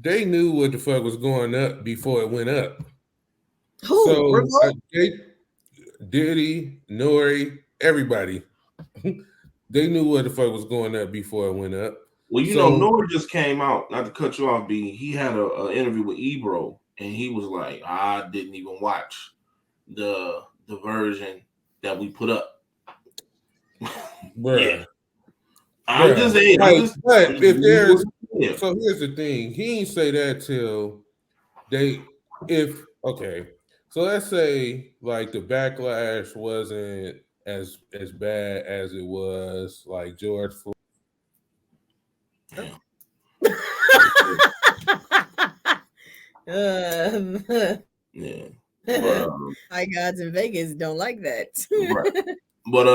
They knew what the fuck was going up before it went up. Who? So Revolt? Diddy, NORE, everybody, they knew what the fuck was going up before it went up. Well, you know, So NORE just came out. Not to cut you off, B. He had a interview with Ebro, and he was like, "I didn't even watch the version that we put up." bruh, Yeah, I'm just saying. but if there's so here's the thing, he didn't say that till they okay. So let's say like the backlash wasn't as bad as it was like George Floyd. Yeah. High gods in Vegas don't like that. Right. But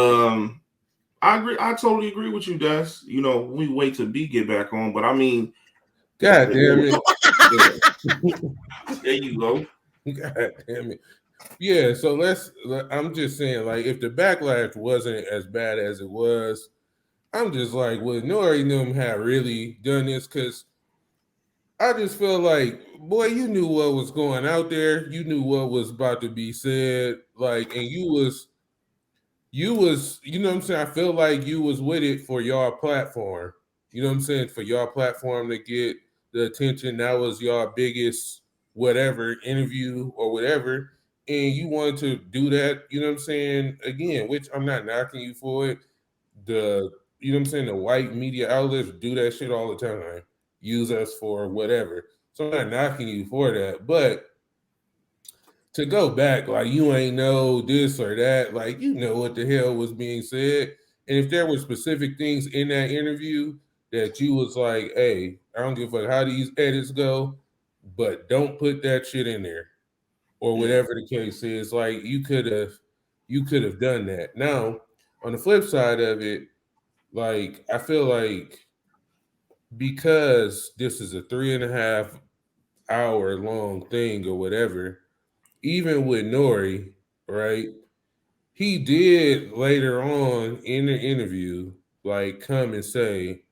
I agree. I totally agree with you, Des. You know, we wait till B get back on. But I mean, God damn it. There you go. God damn it. Yeah, so I'm just saying, like, if the backlash wasn't as bad as it was, I'm just like, would NORE and them have really done this? Because I just feel like, boy, you knew what was going out there. You knew what was about to be said. Like, and you was, you know what I'm saying? I feel like you was with it for your platform. You know what I'm saying? For your platform to get the attention. That was your biggest whatever interview or whatever. And you wanted to do that, you know what I'm saying? Again, which I'm not knocking you for it. You know what I'm saying? The white media outlets do that shit all the time. Use us for whatever. So I'm not knocking you for that. But to go back, like you ain't know this or that, like you know what the hell was being said. And if there were specific things in that interview that you was like, hey, I don't give a fuck how these edits go, but don't put that shit in there. Or whatever the case is, like you could have done that. Now, on the flip side of it, like I feel like because this is a 3.5 hour long thing or whatever, even with Nori, right? He did later on in the interview, like come and say,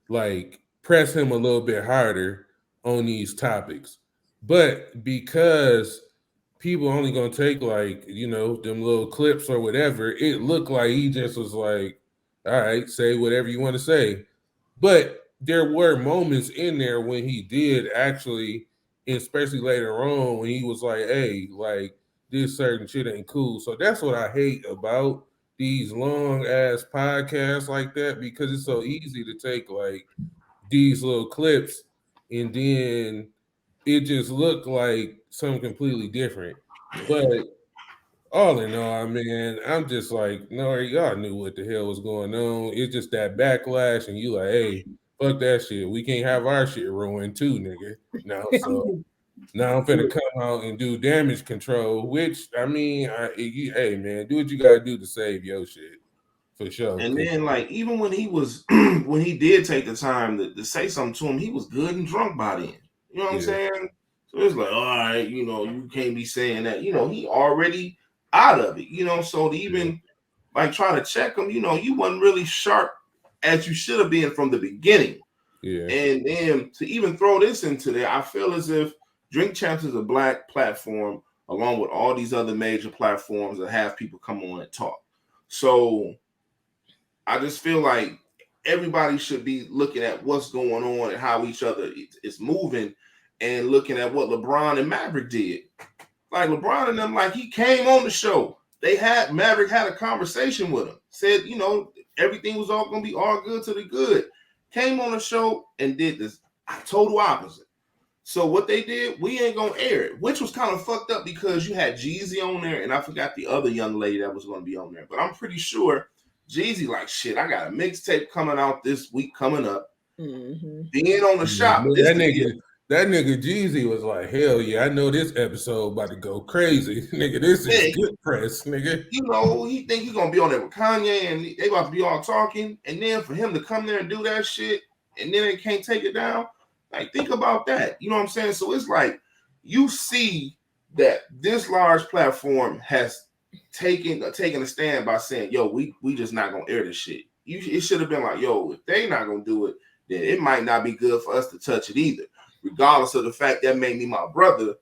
like press him a little bit harder on these topics. But because people only gonna take like, them little clips or whatever, it looked like he just was like, all right, say whatever you want to say. But there were moments in there when he did actually, especially later on, when he was like, hey, like this certain shit ain't cool. So that's what I hate about these long ass podcasts like that, because it's so easy to take like these little clips and then it just looked like something completely different. But all in all, I mean, I'm just like, no, y'all knew what the hell was going on. It's just that backlash, and you like, hey, fuck that shit. We can't have our shit ruined too, nigga. Now, so now I'm finna come out and do damage control, which I mean, hey man, do what you gotta do to save your shit for sure. And then, like, even when he was, when he did take the time to say something to him, he was good and drunk by then. You know what I'm saying? So it's like, all right, you can't be saying that. He already out of it. So to even like try to check him, you wasn't really sharp as you should have been from the beginning. Yeah. And then to even throw this into there, I feel as if Drink Champs is a black platform, along with all these other major platforms that have people come on and talk. So I just feel like everybody should be looking at what's going on and how each other is moving, and looking at what LeBron and Maverick did. Like LeBron and them, like he came on the show. Maverick had a conversation with him. Said, everything was all gonna be all good to the good. Came on the show and did this total opposite. So what they did, we ain't gonna air it, which was kind of fucked up because you had Jeezy on there, and I forgot the other young lady that was gonna be on there. But I'm pretty sure Jeezy like, shit, I got a mixtape coming out this week coming up. Mm-hmm. Being on the shop. That nigga Jeezy was like, hell yeah, I know this episode about to go crazy. Nigga, this is good press, nigga. He think he's gonna be on there with Kanye and they about to be all talking. And then for him to come there and do that shit and then they can't take it down. Like, think about that. You know what I'm saying? So it's like you see that this large platform has taken a stand by saying, yo, we just not gonna air this shit. It should have been like, yo, if they not gonna do it, then it might not be good for us to touch it either. Regardless of the fact that made me my brother,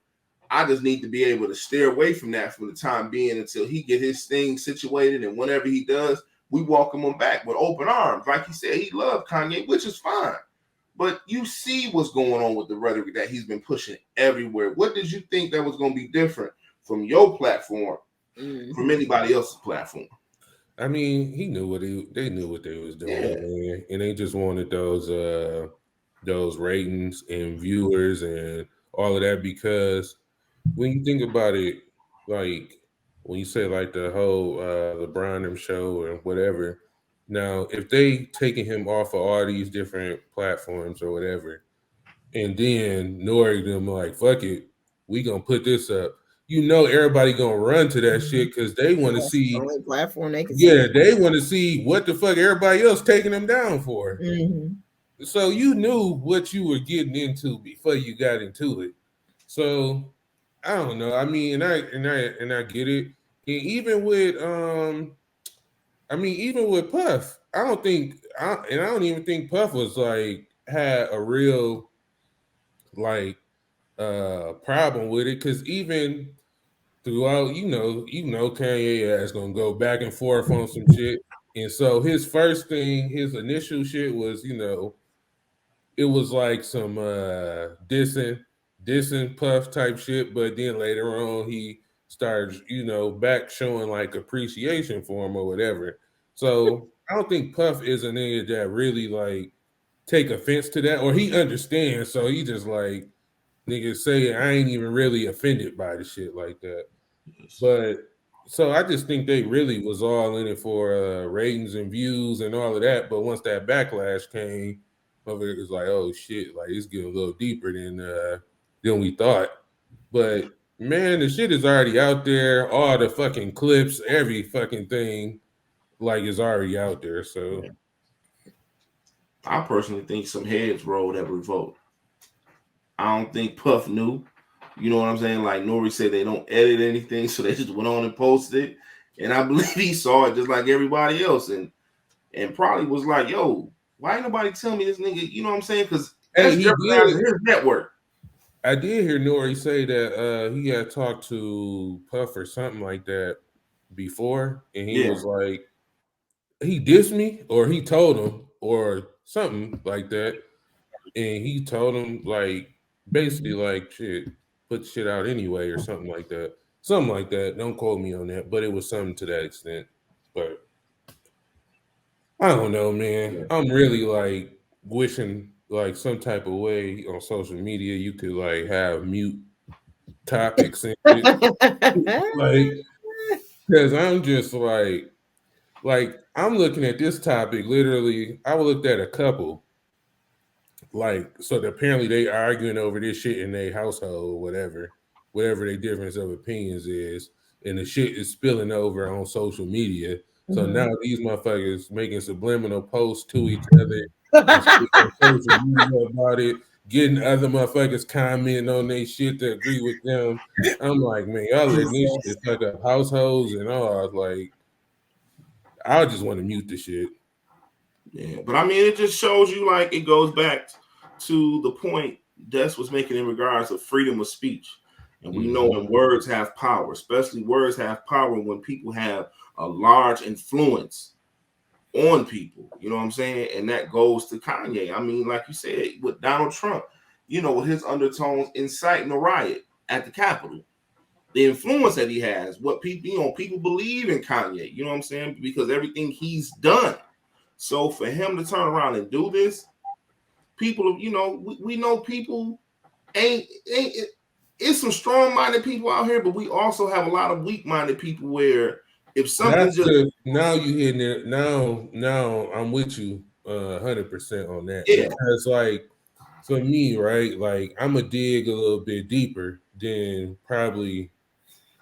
I just need to be able to steer away from that for the time being until he get his thing situated. And whenever he does, we welcome him back with open arms. Like he said, he loved Kanye, which is fine. But you see what's going on with the rhetoric that he's been pushing everywhere. What did you think that was going to be different from your platform from anybody else's platform? I mean, they knew what they was doing, man. And they just wanted those ratings and viewers and all of that, because when you think about it, like when you say like the whole LeBron show or whatever, now if they taking him off of all these different platforms or whatever, and then NORE them like, fuck it, we gonna put this up. Everybody gonna run to that shit because they want to see the only platform they can see. They want to see what the fuck everybody else taking them down for. Mm-hmm. So you knew what you were getting into before you got into it. So I don't know. I mean, and I get it. And even with even with Puff, I don't even think Puff was like had a real like problem with it, because even throughout, Kanye ass gonna go back and forth on some shit. And so his initial shit was, it was like some dissing Puff type shit, but then later on he started, back showing like appreciation for him or whatever. So I don't think Puff is a nigga that really like take offense to that, or he understands, so he just like, niggas say I ain't even really offended by the shit like that. But so I just think they really was all in it for ratings and views and all of that. But once that backlash came, it was like, oh shit, like it's getting a little deeper than we thought. But man, the shit is already out there. All the fucking clips, every fucking thing, like is already out there. So I personally think some heads rolled every vote. I don't think Puff knew. You know what I'm saying? Like Nori said, they don't edit anything, so they just went on and posted it. And I believe he saw it just like everybody else, and probably was like, "Yo, why ain't nobody tell me this nigga?" You know what I'm saying? Because Hey, that's he did. jeopardizing his network. I did hear Nori say that he had talked to Puff or something like that before, and he Yeah. was like, he dissed me, or he told him, or something like that, and he told him like basically like shit, put shit out anyway, or something like that. Don't quote me on that, but it was something to that extent. But I don't know, man. Yeah. I'm really like wishing like some type of way on social media you could like have mute topics and shit. Like, because I'm just like I'm looking at this topic. Literally, I looked at a couple. Like, so apparently they arguing over this shit in their household, whatever their difference of opinions is, and the shit is spilling over on social media. So now these motherfuckers making subliminal posts to each other and shit on social media about it, getting other motherfuckers commenting on their shit to agree with them. I'm like, man, y'all letting this shit fuck up households and all. Like, I just want to mute the shit. Yeah, but I mean, it just shows you like it goes back to the point Des was making in regards of freedom of speech. And we know when words have power, especially words have power when people have a large influence on people. You know what I'm saying? And that goes to Kanye. I mean, like you said, with Donald Trump, you know, with his undertones inciting a riot at the Capitol. The influence that he has, what people, you know, people believe in Kanye, you know what I'm saying? Because everything he's done. So for him to turn around and do this, people, you know, we know people ain't it's some strong-minded people out here, but we also have a lot of weak-minded people where if something That's just the now you hitting it. Now I'm with you 100% on that, yeah, because like for me, right, like I'm a dig a little bit deeper than probably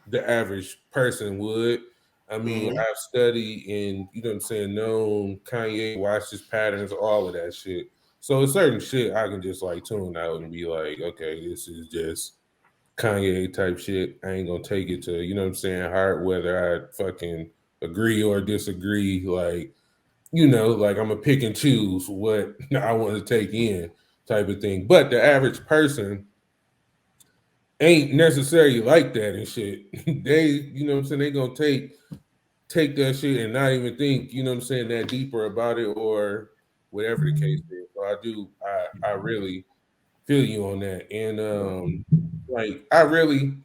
the average person would. I mean, mm-hmm, I've studied and you know what I'm saying, known Kanye, watched his patterns, all of that shit. So it's certain shit I can just like tune out and be like, okay, this is just Kanye type shit. I ain't gonna take it to, you know what I'm saying, heart, whether I fucking agree or disagree. Like, you know, like I'm gonna pick and choose what I want to take in type of thing. But the average person ain't necessarily like that and shit. They, you know what I'm saying, they gonna take that shit and not even think, you know what I'm saying, that deeper about it or whatever the case is. So I really feel you on that. And like I really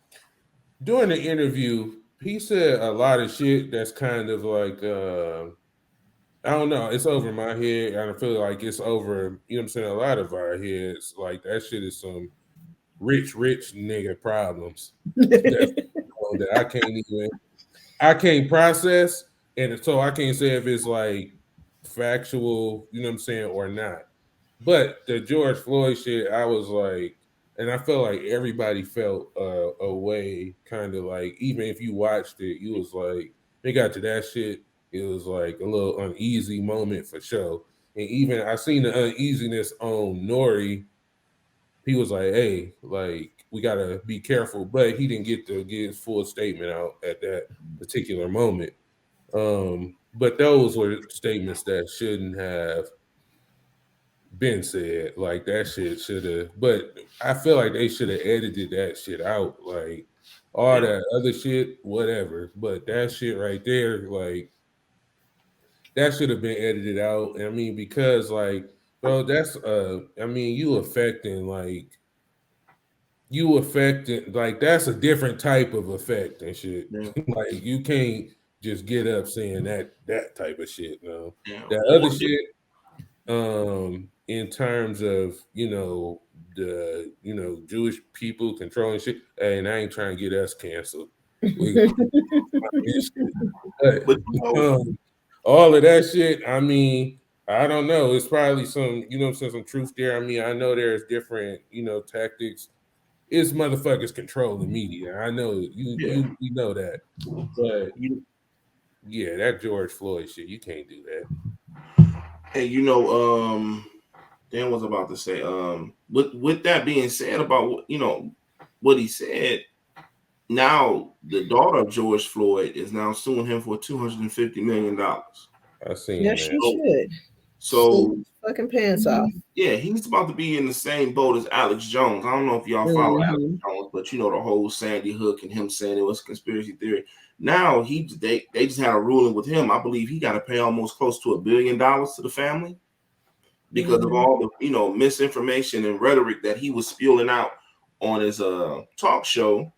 during the interview, he said a lot of shit that's kind of like I don't know, it's over my head. And I feel like it's over, you know what I'm saying, a lot of our heads. Like that shit is some rich nigga problems that's that I can't process, and so I can't say if it's like factual, you know what I'm saying, or not. But the George Floyd shit, I was like, and I felt like everybody felt a way, kind of like, even if you watched it, you was like, they got to that shit, it was like a little uneasy moment for sure. And even I seen the uneasiness on Nori. He was like, hey, like, we gotta be careful, but he didn't get to get his full statement out at that particular moment. But those were statements that shouldn't have been said. Like that shit should have, but I feel like they should have edited that shit out. Like all yeah, that other shit, whatever. But that shit right there, like that should have been edited out. I mean, because like, bro, that's I mean, you affecting like that's a different type of effect and shit. yeah, Like you can't just get up saying that type of shit. No, yeah. that other shit in terms of the Jewish people controlling shit, hey, and I ain't trying to get us canceled. We this shit. But you But know, all of that shit, I mean, I don't know, it's probably some, you know what I'm saying, some truth there. I mean, I know there's different, tactics. It's motherfuckers control the media. I know yeah, we know that. But you yeah, that George Floyd shit, you can't do that. and you know, Dan was about to say, with that being said about what he said. Now the daughter of George Floyd is now suing him for $250 million. I seen Yeah, that. she should. So fucking pants off. yeah, he's about to be in the same boat as Alex Jones. I don't know if y'all follow Alex Jones, but you know the whole Sandy Hook and him saying it was conspiracy theory. Now they just had a ruling with him. I believe he got to pay almost close to $1 billion to the family because of all the misinformation and rhetoric that he was spewing out on his talk show,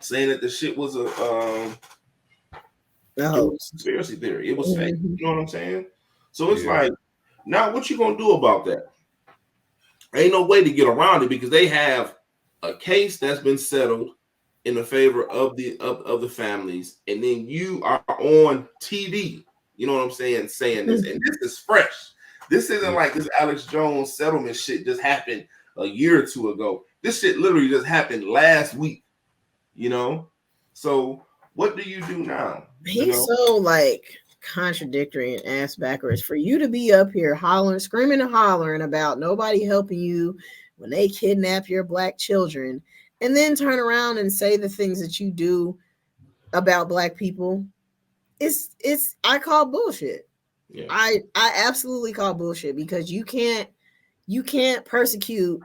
saying that the shit was a conspiracy theory. It was fake. You know what I'm saying? So it's like, now what you gonna do about that? Ain't no way to get around it because they have a case that's been settled in the favor of the families, and then you are on TV. You know what I'm saying? Saying this, and this is fresh. This isn't like this Alex Jones settlement shit just happened a year or two ago. This shit literally just happened last week. You know, so what do you do now? He's so like contradictory and ass backwards for you to be up here hollering, screaming and hollering about nobody helping you when they kidnap your black children, and then turn around and say the things that you do about black people. It's I call bullshit. Yeah. I absolutely call bullshit because you can't persecute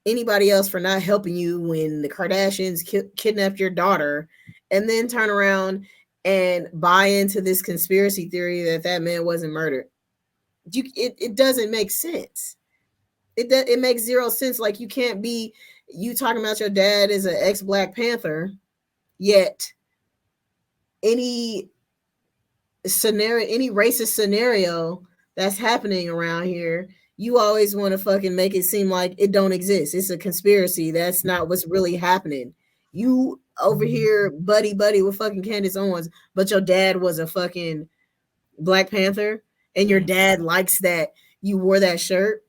anybody else for not helping you when the Kardashians kidnapped your daughter, and then turn around and buy into this conspiracy theory that man wasn't murdered. It doesn't make sense. It makes zero sense. Like, you can't be you talking about your dad is an ex-Black Panther, yet any racist scenario that's happening around here, you always want to fucking make it seem like it don't exist. It's a conspiracy. That's not what's really happening. You over here buddy with fucking Candace Owens, but your dad was a fucking Black Panther, and your dad likes that you wore that shirt.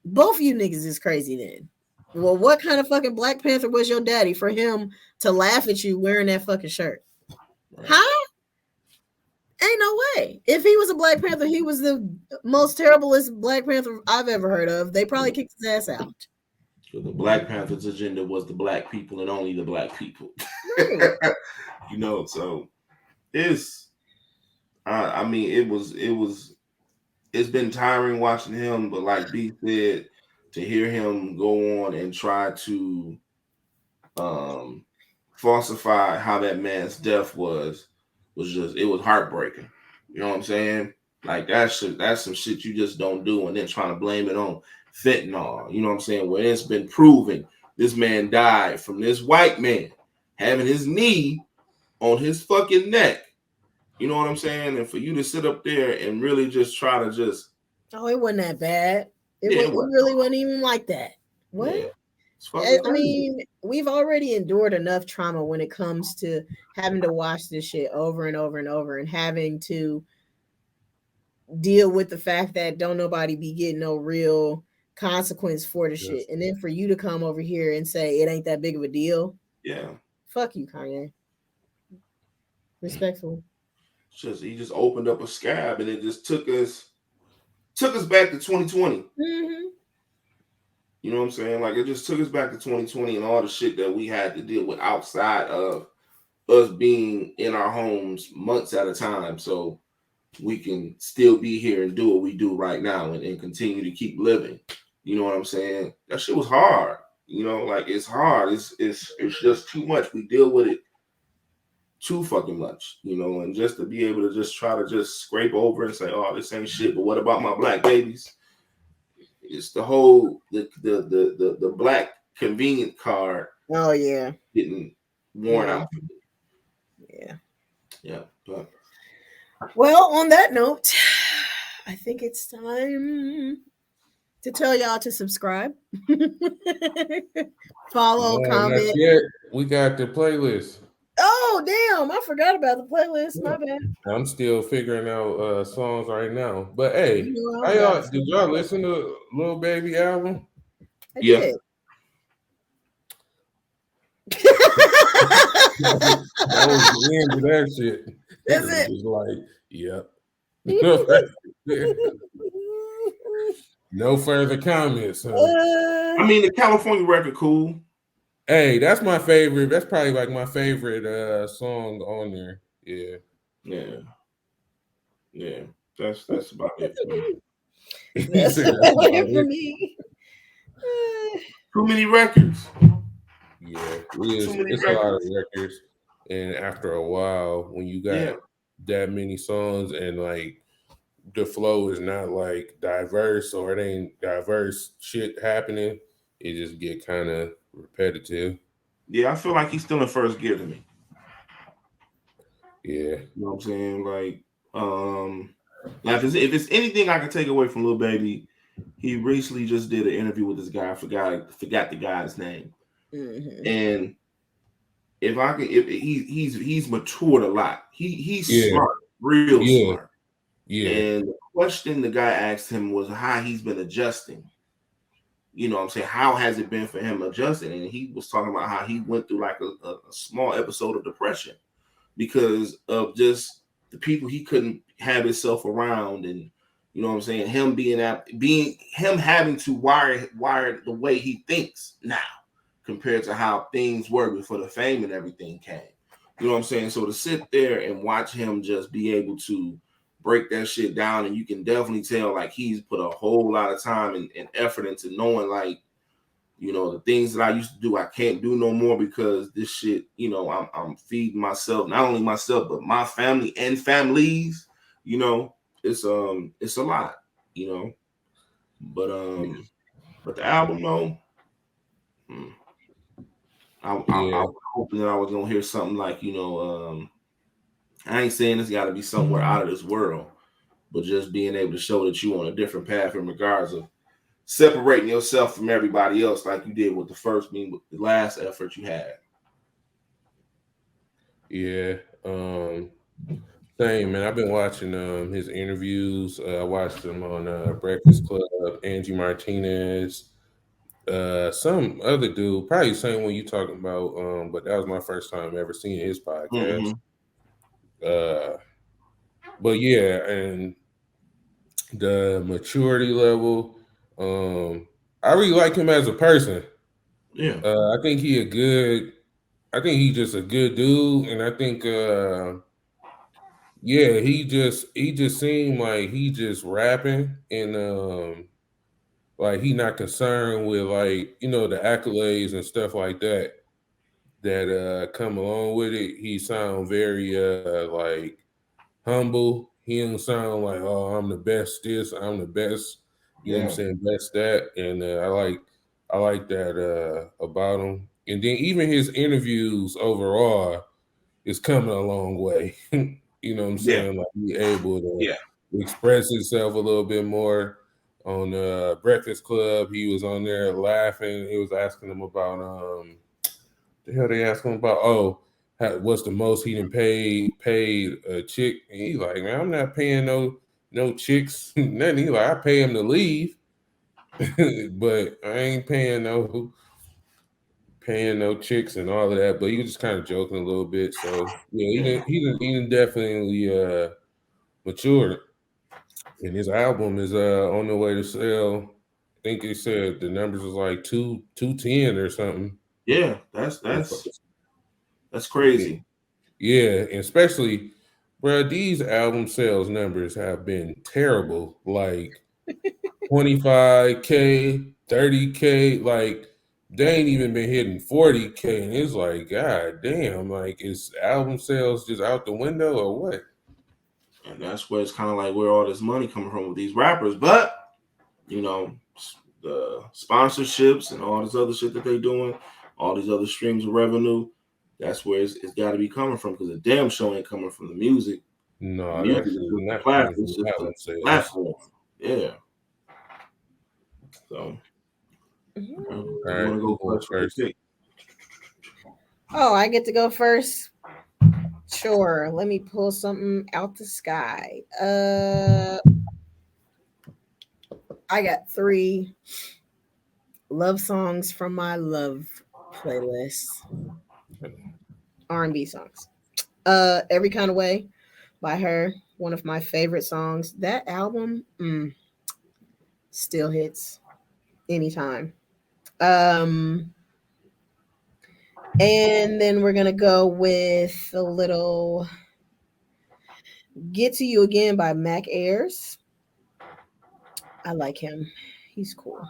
Both of you niggas is crazy then. Well, what kind of fucking Black Panther was your daddy for him to laugh at you wearing that fucking shirt? Right. Huh? Ain't no way. If he was a Black Panther, he was the most terriblest Black Panther I've ever heard of. They probably kicked his ass out. So the Black Panther's agenda was the black people and only the black people. You know, so it's I mean, it's been tiring watching him, but like B said, to hear him go on and try to falsify how that man's death was just, it was heartbreaking. You know what I'm saying? Like, that's some shit you just don't do, and then trying to blame it on fentanyl. You know what I'm saying? Where it's been proven this man died from this white man having his knee on his fucking neck. You know what I'm saying? And for you to sit up there and really just try to just... Oh, it wasn't that bad. It really wasn't even like that. What? Yeah. I mean, we've already endured enough trauma when it comes to having to watch this shit over and over and over, and having to deal with the fact that don't nobody be getting no real consequence for the shit. And then for you to come over here and say it ain't that big of a deal. Yeah. Fuck you, Kanye. Respectful. He just opened up a scab, and it just took us back to 2020. Mm-hmm. You know what I'm saying? Like, it just took us back to 2020 and all the shit that we had to deal with outside of us being in our homes months at a time, so we can still be here and do what we do right now and continue to keep living. You know what I'm saying? That shit was hard. You know, like, it's hard. It's just too much. We deal with it too fucking much, you know, and just to be able to just try to just scrape over and say, oh, this ain't shit, but what about my black babies? It's the whole the black convenient card. Oh yeah, getting worn out. Yeah. But. Well, on that note, I think it's time to tell y'all to subscribe, follow, comment. We got the playlist. Oh damn! I forgot about the playlist. My bad. I'm still figuring out songs right now. But hey, did y'all listen to Lil Baby album? I did. That was the end of that shit. Is it? Was like, yep. No further comments. I mean, the California record cool. Hey, that's my favorite. That's probably like my favorite song on there. Yeah. Yeah. Yeah. That's about it for me. He That's said that's about it for it. me. Too many records. Yeah, Too many it's a lot of records. records, and after a while, when you got Yeah. that many songs and like the flow is not like diverse or it ain't diverse shit happening, it just get kind of repetitive. Yeah, I feel like he's still in first gear to me. Yeah, You know what I'm saying? Like if it's anything I can take away from Lil Baby, he recently just did an interview with this guy. I forgot the guy's name. Mm-hmm. And if I can, if he's matured a lot. He's yeah, smart, real yeah, smart. yeah, And the question the guy asked him was how he's been adjusting. You know what I'm saying? How has it been for him adjusting? And he was talking about how he went through like a small episode of depression because of just the people he couldn't have himself around, and you know what I'm saying, him being him having to wire the way he thinks now compared to how things were before the fame and everything came. You know what I'm saying? So to sit there and watch him just be able to break that shit down, and you can definitely tell like he's put a whole lot of time and effort into knowing like, you know, the things that I used to do, I can't do no more because this shit, you know, I'm feeding myself, not only myself, but my family and families, you know, it's a lot, you know. But but the album though, hmm, I yeah, was hoping that I was gonna hear something like, you know, I ain't saying it's gotta be somewhere out of this world, but just being able to show that you on a different path in regards of separating yourself from everybody else, like you did with the first, being with the last effort you had. yeah. Same man. I've been watching his interviews. I watched him on Breakfast Club. Angie Martinez. Some other dude, probably the same one you talking about. But that was my first time ever seeing his podcast. Mm-hmm. Uh, but yeah, and the maturity level, I really like him as a person. Yeah. I think he a good. I think he just a good dude, and I think, yeah, he just seemed like he just rapping and like he not concerned with like the accolades and stuff like that come along with it. He sound very like humble. He don't sound like, oh, I'm the best this, I'm the best, you know what I'm Yeah. saying, best that. And I like that about him. And then even his interviews overall is coming a long way. You know what I'm Yeah. saying? Like he able to Yeah. express himself a little bit more. On Breakfast Club, he was on there laughing. He was asking him about the hell they asked him about? Oh, what's the most he done paid a chick? And he's like, man, I'm not paying no chicks. Nothing. He like, I pay him to leave, but I ain't paying no chicks and all of that. But he was just kind of joking a little bit. So yeah, Yeah. he done definitely matured. And his album is on the way to sell. I think they said the numbers was like 210 or something. Yeah. That's crazy. Yeah, and especially, bro, these album sales numbers have been terrible. Like 25K, 30K, like they ain't even been hitting 40K. And it's like, God damn, like is album sales just out the window or what? And that's where it's kind of like where all this money coming from with these rappers. But, you know, the sponsorships and all this other shit that they doing, all these other streams of revenue, that's where it's got to be coming from, because the damn show ain't coming from the music. The No, music that's is just the not platform. coming It's from just the album sales. platform. Yeah. So, All you right, want to who go going first? What first? you pick? Oh, I get to go first. Sure. Let me pull something out the sky. I got three love songs from my love playlist. R&B songs. Every Kind of Way by her. One of my favorite songs. That album still hits anytime. Um, And then we're gonna go with a little "Get to You Again" by Mac Ayres. I like him. He's cool.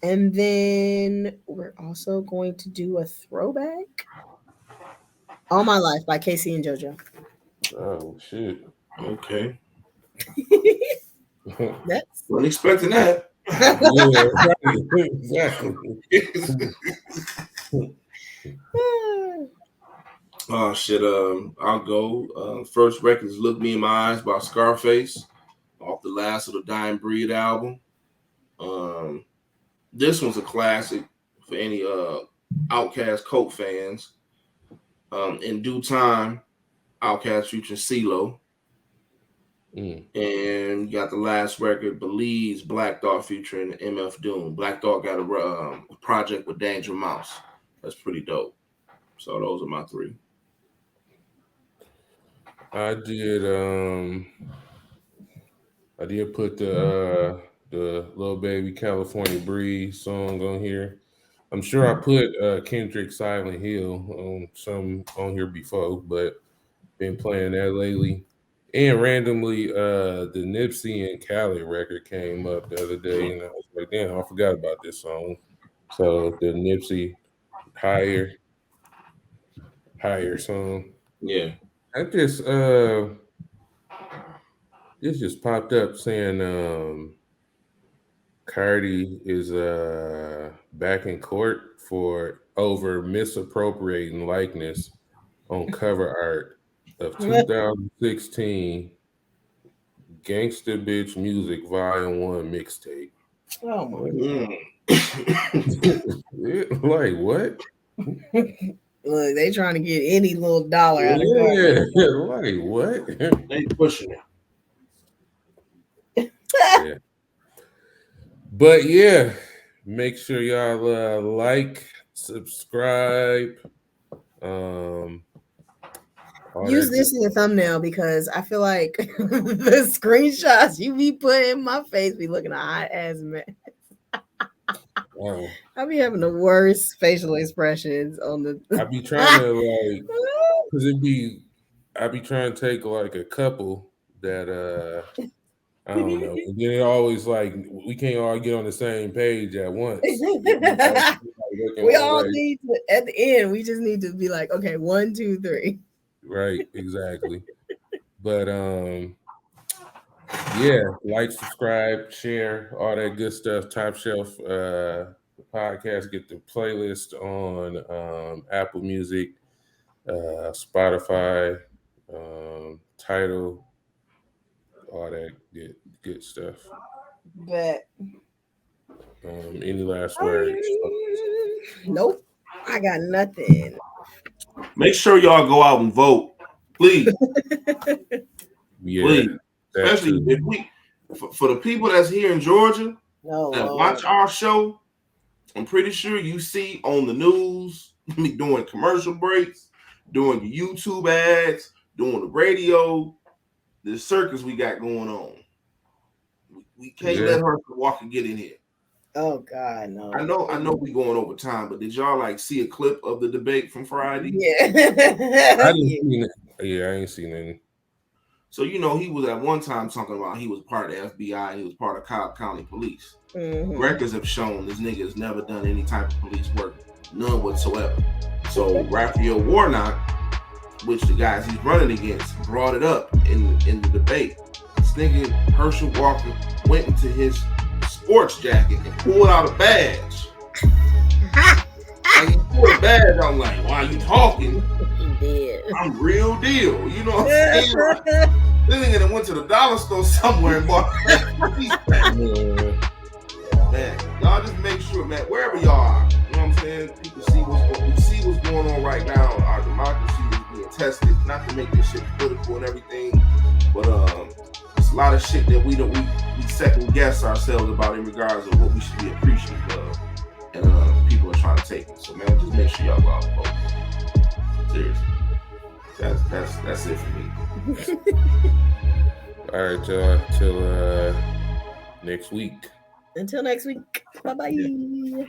And then we're also going to do a throwback. "All My Life" by Casey and JoJo. Oh shit. Okay. That's Wasn't expecting that. Yeah, right. Exactly. Oh shit. I'll go. First record is "Look Me in My Eyes" by Scarface, off the last of the Dying Breed album. This one's a classic for any Outkast Coke fans. In Due Time, Outkast featuring CeeLo. And you got the last record, Believe's Black Thought featuring MF Doom. Black Thought got a project with Danger Mouse. That's pretty dope. So those are my three. I did put the Lil Baby California Breeze song on here. I'm sure I put Kendrick Silent Hill on some on here before, but been playing that lately. And randomly, the Nipsey and Khaled record came up the other day, and I was like, damn, I forgot about this song. So the Nipsey Higher song. Yeah. I just this just popped up saying Cardi is back in court for over misappropriating likeness on cover art of 2016 Gangsta Bitch Music Volume 1 mixtape. oh my God. Like what? Look, they trying to get any little dollar out of Cardi. Like what? They pushing it. Yeah. But yeah, make sure y'all like, subscribe. Use this in your thumbnail because I feel like the screenshots you be putting in my face be looking a hot ass mess. Wow. I be having the worst facial expressions on the. I be trying to like, cause I be trying to take like a couple that I don't know. And then it always like we can't all get on the same page at once. We all need to, at the end. We just need to be like, okay, 1, 2, 3. Right, exactly. But yeah, like, subscribe, share, all that good stuff. TopShelf podcast, get the playlist on Apple Music, Spotify, Tidal, all that good stuff. But any last words? Nope, I got nothing. Make sure y'all go out and vote, please. Yeah, please. Especially if we, for the people that's here in Georgia that watch our show, I'm pretty sure you see on the news, me doing commercial breaks, doing the YouTube ads, doing the radio, the circus we got going on. We can't let her Walker get in here. Oh God, no! I know we going over time, but did y'all like see a clip of the debate from Friday? Yeah, I didn't see it. Yeah, I ain't seen it. So he was at one time talking about he was part of the FBI and he was part of Cobb County Police. Mm-hmm. Records have shown this nigga has never done any type of police work, none whatsoever. So Raphael Warnock, which the guys he's running against, brought it up in the debate. This nigga Herschel Walker went into his sports jacket and pulled out a badge. And he pulled a badge. I'm like, why are you talking? I'm real deal. You know what I'm saying? This nigga went to the dollar store somewhere and bought man, y'all just make sure, man, wherever y'all are, you know what I'm saying? People see what's going on right now. Our democracy is being tested, not to make this shit political and everything, but it's a lot of shit that we second guess ourselves about in regards of what we should be appreciative of, and people are trying to take it. So man, just make sure y'all go out and vote. Seriously, that's it for me. All right, y'all. Till next week. Until next week. Bye bye. Yeah.